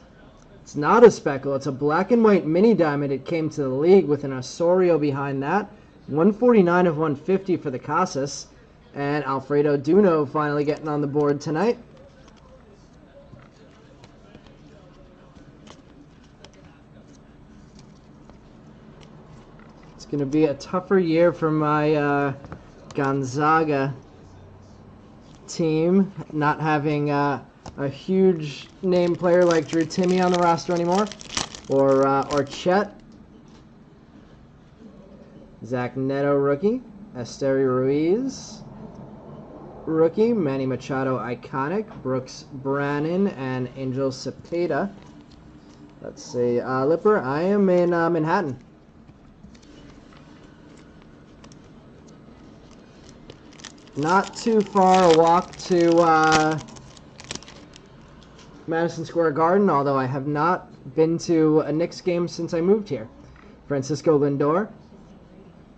It's not a Speckle. It's a black and white mini diamond. It came to the league with an Osorio behind that. 149 of 150 for the Casas. And Alfredo Duno finally getting on the board tonight. It's going to be a tougher year for my Gonzaga team, not having a huge name player like Drew Timme on the roster anymore, or Chet. Zach Neto rookie, Esteri Ruiz rookie, Manny Machado iconic, Brooks Brannon, and Angel Cepeda. Let's see, Lipper, I am in Manhattan. Not too far a walk to Madison Square Garden, although I have not been to a Knicks game since I moved here. Francisco Lindor,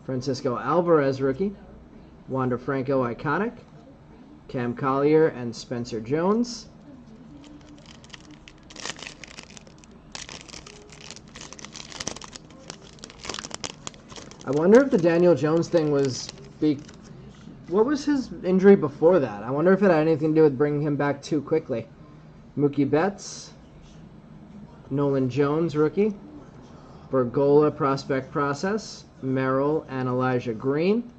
Francisco Alvarez rookie, Wander Franco iconic, Cam Collier and Spencer Jones. I wonder if the Daniel Jones thing was what was his injury before that? I wonder if it had anything to do with bringing him back too quickly. Mookie Betts, Nolan Jones, rookie. Bergola Prospect Process, Merrill, and Elijah Green.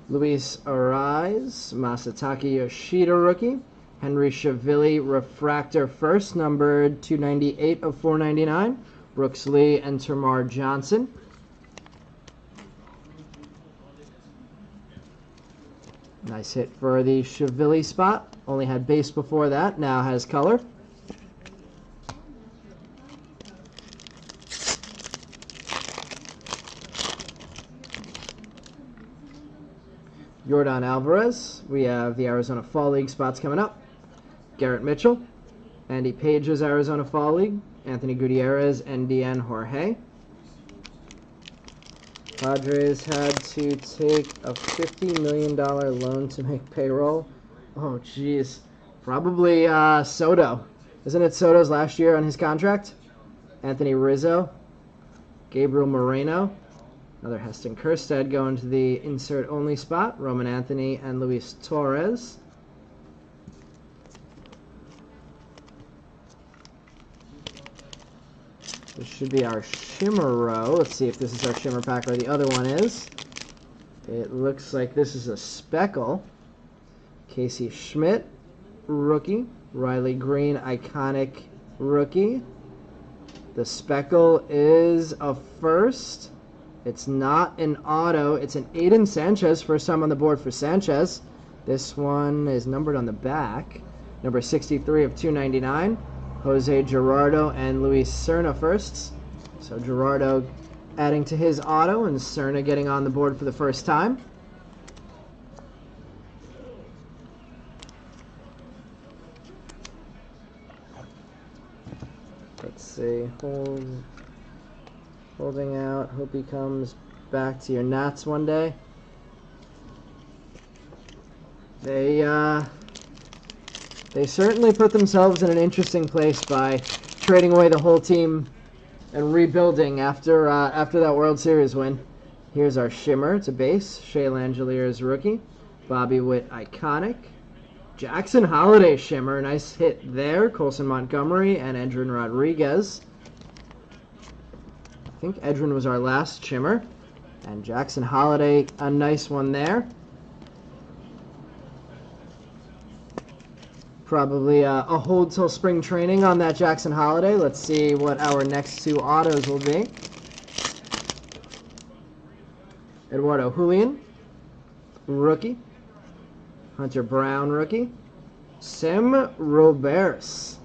Luis Ariz, Masataka Yoshida rookie. Henry Schiavelli refractor first, numbered 298 of 499. Brooks Lee and Tamar Johnson. Nice hit for the Schiavelli spot. Only had base before that, now has color. Yordan Alvarez. We have the Arizona Fall League spots coming up. Garrett Mitchell. Andy Page's Arizona Fall League. Anthony Gutierrez and Deanne Jorge. Padres had to take a $50 million loan to make payroll. Oh, jeez. Probably Soto. Isn't it Soto's last year on his contract? Anthony Rizzo. Gabriel Moreno. Another Heston Kjerstad going to the insert-only spot. Roman Anthony and Luis Torres. This should be our shimmer row. Let's see if this is our shimmer pack or the other one is. It looks like this is a speckle. Casey Schmidt, rookie. Riley Green, iconic rookie. The speckle is a first. It's not an auto. It's an Aiden Sanchez. First time on the board for Sanchez. This one is numbered on the back. Number 63 of 299. Jose Gerardo and Luis Serna firsts. So Gerardo adding to his auto and Serna getting on the board for the first time. Let's see. Holding out. Hope he comes back to your Nats one day. They certainly put themselves in an interesting place by trading away the whole team and rebuilding after that World Series win. Here's our shimmer. It's a base. Shea Langeliers rookie. Bobby Witt iconic. Jackson Holiday shimmer. Nice hit there. Colson Montgomery and Edrin Rodriguez. I think Edrin was our last shimmer. And Jackson Holiday, a nice one there. Probably a hold till spring training on that Jackson Holiday. Let's see what our next two autos will be. Eduardo Julian, rookie. Hunter Brown, rookie. Sim Roberts.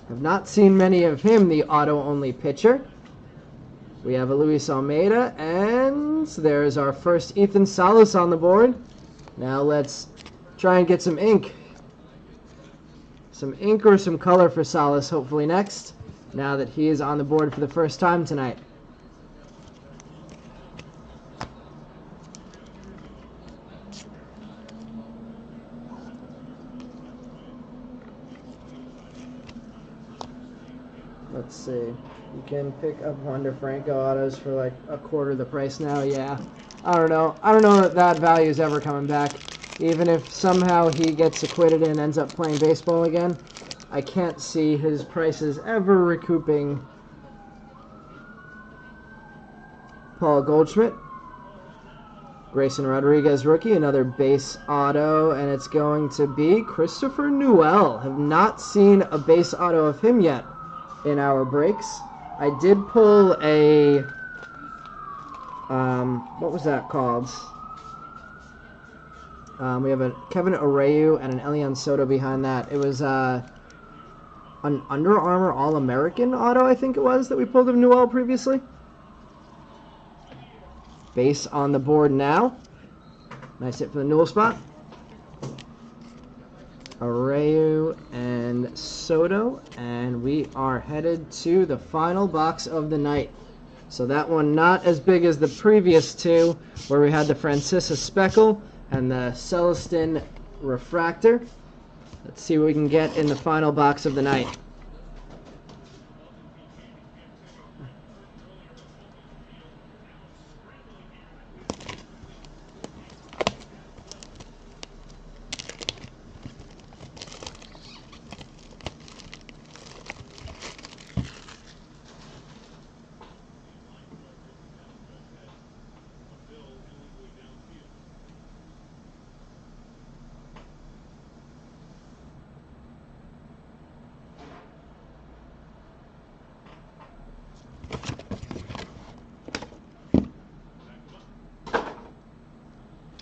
Have not seen many of him, the auto-only pitcher. We have a Luis Almeida, and there's our first Ethan Salas on the board. Now let's try and get some ink. Some ink or some color for Salas hopefully next, now that he is on the board for the first time tonight. Let's see. You can pick up Wander Franco autos for like a quarter the price now. Yeah. I don't know. I don't know that value is ever coming back. Even if somehow he gets acquitted and ends up playing baseball again, I can't see his prices ever recouping. Paul Goldschmidt. Grayson Rodriguez rookie, another base auto, and it's going to be Christopher Newell. Have not seen a base auto of him yet in our breaks. I did pull a, what was that called? We have a Kevin Abreu and an Elian Soto behind that. It was an Under Armour All-American auto, I think it was, that we pulled of Newell previously. Base on the board now. Nice hit for the Newell spot. Abreu and Soto, and we are headed to the final box of the night. So that one not as big as the previous two, where we had the Francisa Speckle and the Celestin Refractor. Let's see what we can get in the final box of the night.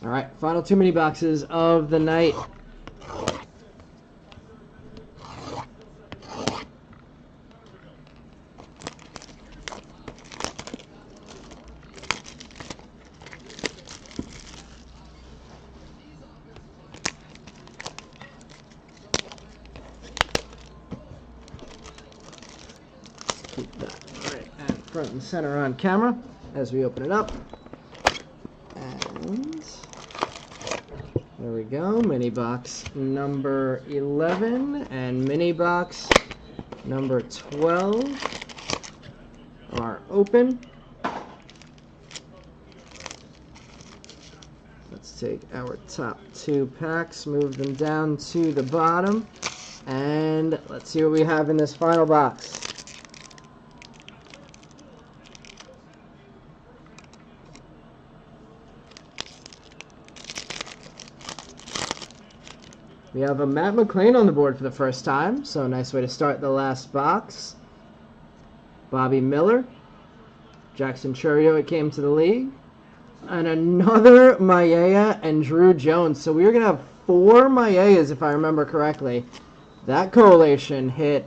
All right, final 2 mini boxes of the night. Keep that right and front and center on camera as we open it up. And there we go, mini box number 11 and mini box number 12 are open. Let's take our top 2 packs, move them down to the bottom, and let's see what we have in this final box. We have a Matt McLean on the board for the first time, so a nice way to start the last box. Bobby Miller, Jackson Churio, it came to the league, and another Maia and Drew Jones. So we are going to have 4 Maias, if I remember correctly. That correlation hit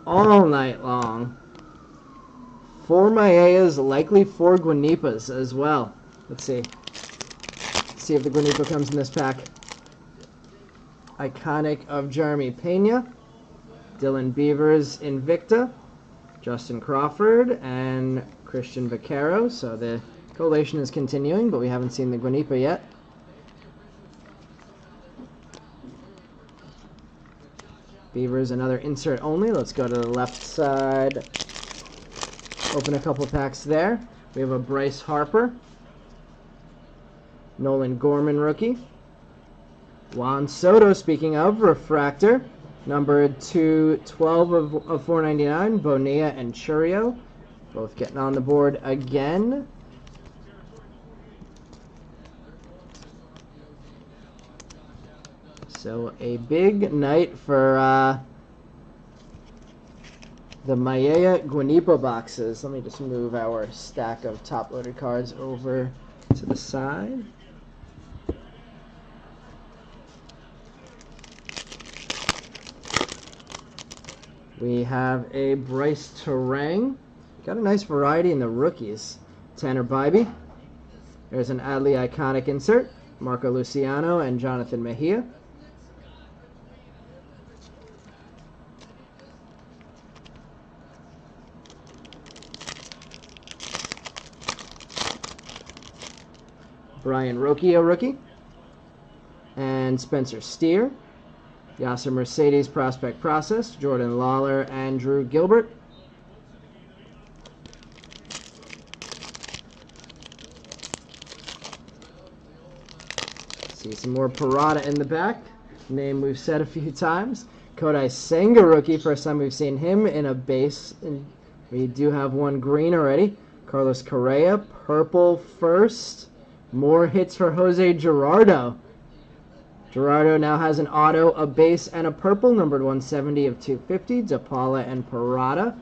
all night long. 4 Maias, likely 4 Guanipas as well. Let's see. Let's see if the Guanipa comes in this pack. Iconic of Jeremy Pena, Dylan Beavers Invicta, Justin Crawford, and Christian Vaquero. So the collation is continuing, but we haven't seen the Guanipa yet. Beavers, another insert only. Let's go to the left side. Open a couple packs there. We have a Bryce Harper, Nolan Gorman rookie, Juan Soto, speaking of, refractor, number 212 of 499, Bonilla and Churio, both getting on the board again. So a big night for the Maia Guanipa boxes. Let me just move our stack of top-loaded cards over to the side. We have a Bryce Terang. Got a nice variety in the rookies. Tanner Bybee. There's an Adley Iconic insert. Marco Luciano and Jonathan Mejia. Brian Rocchio rookie. And Spencer Steer. Yasser Mercedes Prospect Process, Jordan Lawler, and Drew Gilbert. See some more Parada in the back. Name we've said a few times. Kodai Senga rookie, first time we've seen him in a base. We do have one green already. Carlos Correa, purple first. More hits for Jose Gerardo. Gerardo now has an auto, a base, and a purple, numbered 170 of 250, DePaula and Parada.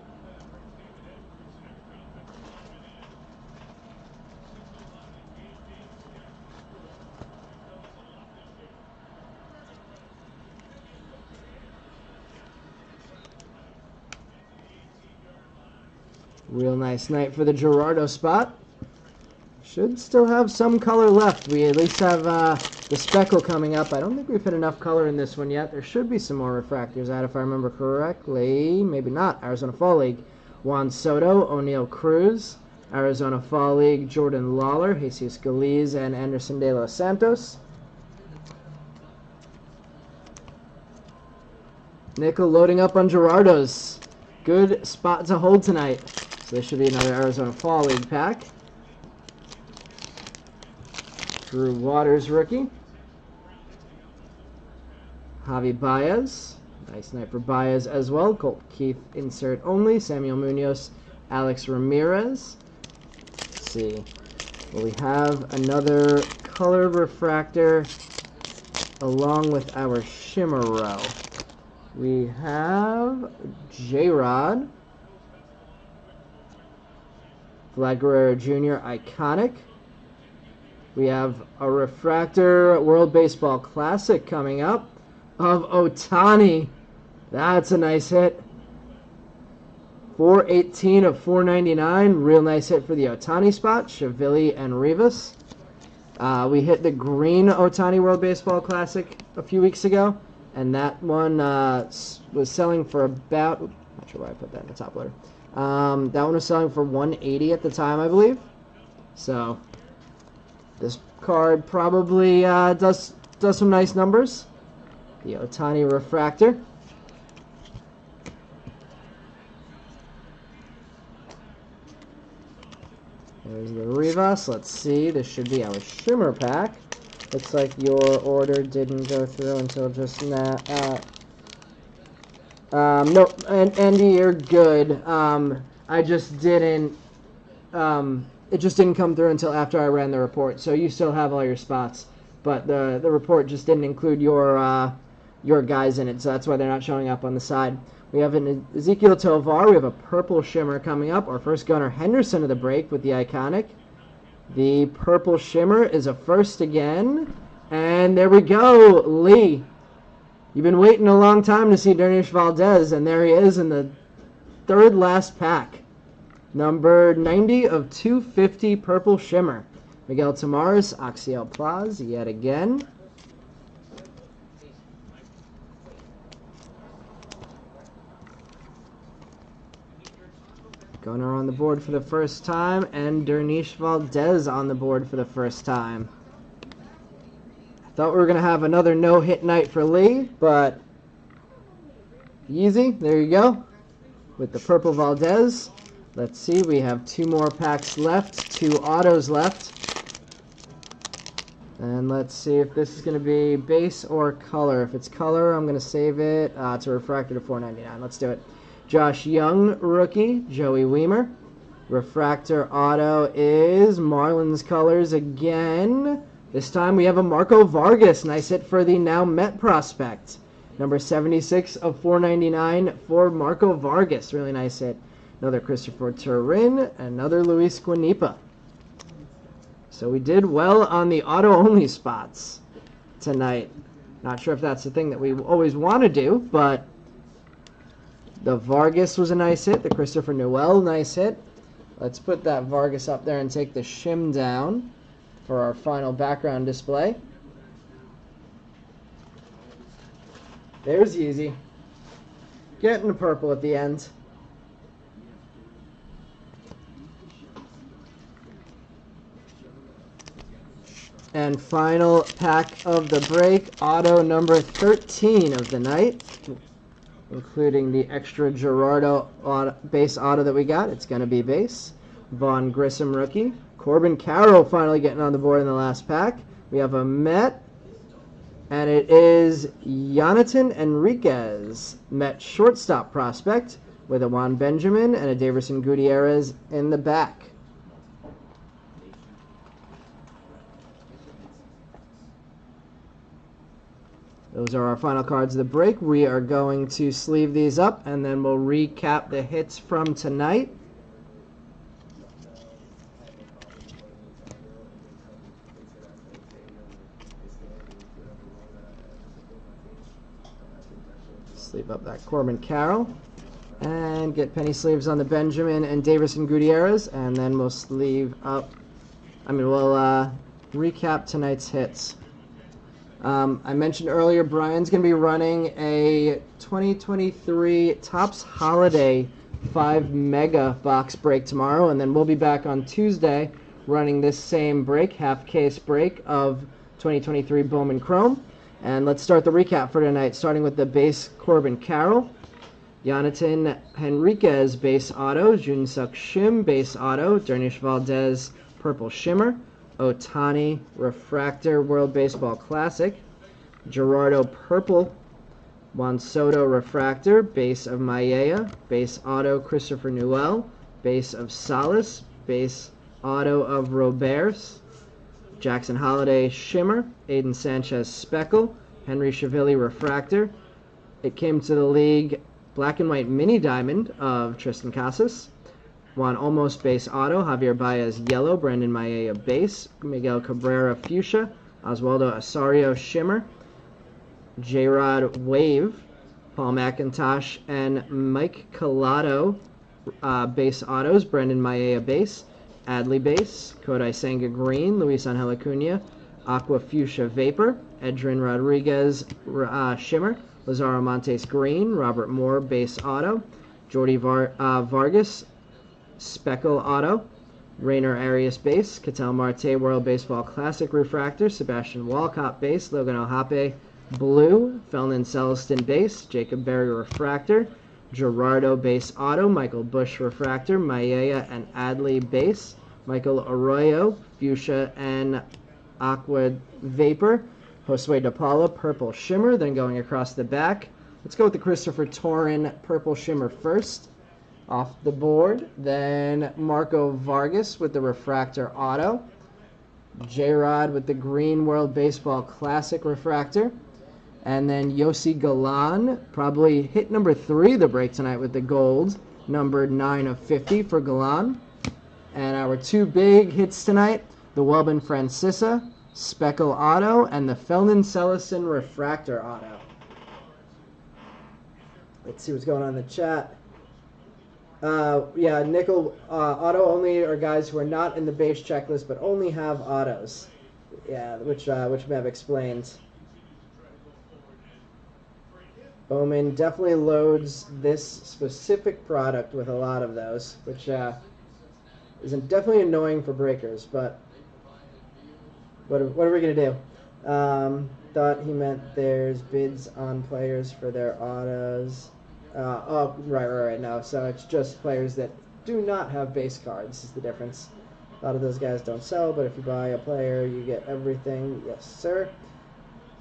Real nice night for the Gerardo spot. Should still have some color left. We at least have the speckle coming up. I don't think we've hit enough color in this one yet. There should be some more refractors out if I remember correctly. Maybe not. Arizona Fall League. Juan Soto, O'Neal Cruz. Arizona Fall League, Jordan Lawler, Jesus Galiz, and Anderson De Los Santos. Nickel loading up on Gerardo's. Good spot to hold tonight. So this should be another Arizona Fall League pack. Drew Waters rookie. Javi Baez. Nice night for Baez as well. Colt Keith insert only. Samuel Munoz. Alex Ramirez. Let's see. Well, we have another color refractor along with our shimmer row. We have J-Rod. Vlad Guerrero Jr. Iconic. We have a refractor World Baseball Classic coming up of Ohtani. That's a nice hit. 418 of 499. Real nice hit for the Ohtani spot. Shavilli and Rivas. We hit the green Ohtani World Baseball Classic a few weeks ago, and that one was selling for about, not sure why I put that in the top loader. That one was selling for 180 at the time, I believe. So this card probably does some nice numbers. The Ohtani refractor. There's the Rivas. Let's see. This should be our shimmer pack. Looks like your order didn't go through until just now. No, Andy, you're good. I just didn't. It just didn't come through until after I ran the report. So you still have all your spots, but the report just didn't include your guys in it. So that's why they're not showing up on the side. We have an Ezekiel Tovar. We have a purple shimmer coming up. Our first Gunnar Henderson of the break with the Iconic. The purple shimmer is a first again. And there we go, Lee. You've been waiting a long time to see Dernish Valdez, and there he is in the third last pack. Number 90 of 250 purple shimmer. Miguel Tamares, Axiel Plaz yet again. Gunnar on the board for the first time, and Dernish Valdez on the board for the first time. I thought we were going to have another no-hit night for Lee, but easy. There you go. With the purple Valdez. Let's see, we have two more packs left, two autos left. And let's see if this is going to be base or color. If it's color, I'm going to save it. It's a refractor to $4.99. Let's do it. Josh Young, rookie. Joey Weimer. Refractor auto is Marlins colors again. This time we have a Marco Vargas. Nice hit for the now Met prospect. Number 76 of $4.99 for Marco Vargas. Really nice hit. Another Christopher Turin. Another Luis Guanipa. So we did well on the auto-only spots tonight. Not sure if that's the thing that we always want to do, but the Vargas was a nice hit. The Christopher Newell, nice hit. Let's put that Vargas up there and take the shim down for our final background display. There's Yeezy. Getting the purple at the end. And final pack of the break, auto number 13 of the night, including the extra Gerardo base auto that we got. It's going to be base. Vaughn Grissom rookie. Corbin Carroll finally getting on the board in the last pack. We have a Met, and it is Jonathan Enriquez, Met shortstop prospect, with a Juan Benjamin and a Daverson Gutierrez in the back. Those are our final cards of the break. We are going to sleeve these up, and then we'll recap the hits from tonight. Sleeve up that Corbin Carroll, and get penny sleeves on the Benjamin and Daverson Gutierrez, and then we'll sleeve up. We'll recap tonight's hits. I mentioned earlier Brian's going to be running a 2023 Topps Holiday 5 Mega box break tomorrow, and then we'll be back on Tuesday running this same break, half case break of 2023 Bowman Chrome. And let's start the recap for tonight, starting with the base Corbin Carroll. Jonathan Henriquez, base auto. Junsuk Shim, base auto. Dernish Valdez, purple shimmer. Otani, refractor, World Baseball Classic. Gerardo, purple. Juan Soto, refractor, base of Maella. Base auto, Christopher Newell. Base of Salas. Base auto of Roberts. Jackson Holiday, shimmer. Aiden Sanchez, speckle. Henry Chiavelli, refractor. It came to the league black and white mini diamond of Tristan Casas. Juan Almost base auto. Javier Baez, yellow. Brandon Maella, base. Miguel Cabrera, fuchsia. Oswaldo Asario, shimmer. J-Rod, wave. Paul McIntosh and Mike Collado, base autos. Brendan Maella, base. Adley, base. Kodai Senga, green. Luis Angel Acuna, aqua fuchsia vapor. Edrin Rodriguez, shimmer. Lazaro Montes, green. Robert Moore, base auto. Jordy Vargas, speckle auto. Rainer Arias, base. Ketel Marte, World Baseball Classic refractor. Sebastian Walcott, base. Logan Ohape, blue. Felnin Celestin, base. Jacob Berry, refractor. Gerardo, base auto. Michael Bush, refractor. Maella and Adley, base. Michael Arroyo, fuchsia and aqua vapor. Josue De Paula, purple shimmer. Then going across the back, let's go with the Christopher Torrin purple shimmer first. Off the board. Then Marco Vargas with the refractor auto. J-Rod with the green World Baseball Classic refractor. And then Yossi Galan, probably hit number 3 the break tonight with the gold, numbered 9 of 50 for Galan. And our 2 big hits tonight, the Welbin Francisa, speckle auto, and the Felnin Celestin refractor auto. Let's see what's going on in the chat. Yeah, nickel auto only are guys who are not in the base checklist but only have autos. Yeah, which Mev explains. Bowman definitely loads this specific product with a lot of those, which is definitely annoying for breakers, but what are we going to do? Thought he meant there's bids on players for their autos. Oh, right, no. So it's just players that do not have base cards is the difference. A lot of those guys don't sell, but if you buy a player, you get everything. Yes, sir.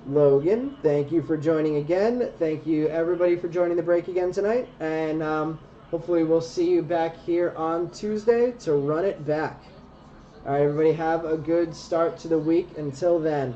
Logan, thank you for joining again. Thank you, everybody, for joining the break again tonight. And hopefully we'll see you back here on Tuesday to run it back. All right, everybody, have a good start to the week. Until then.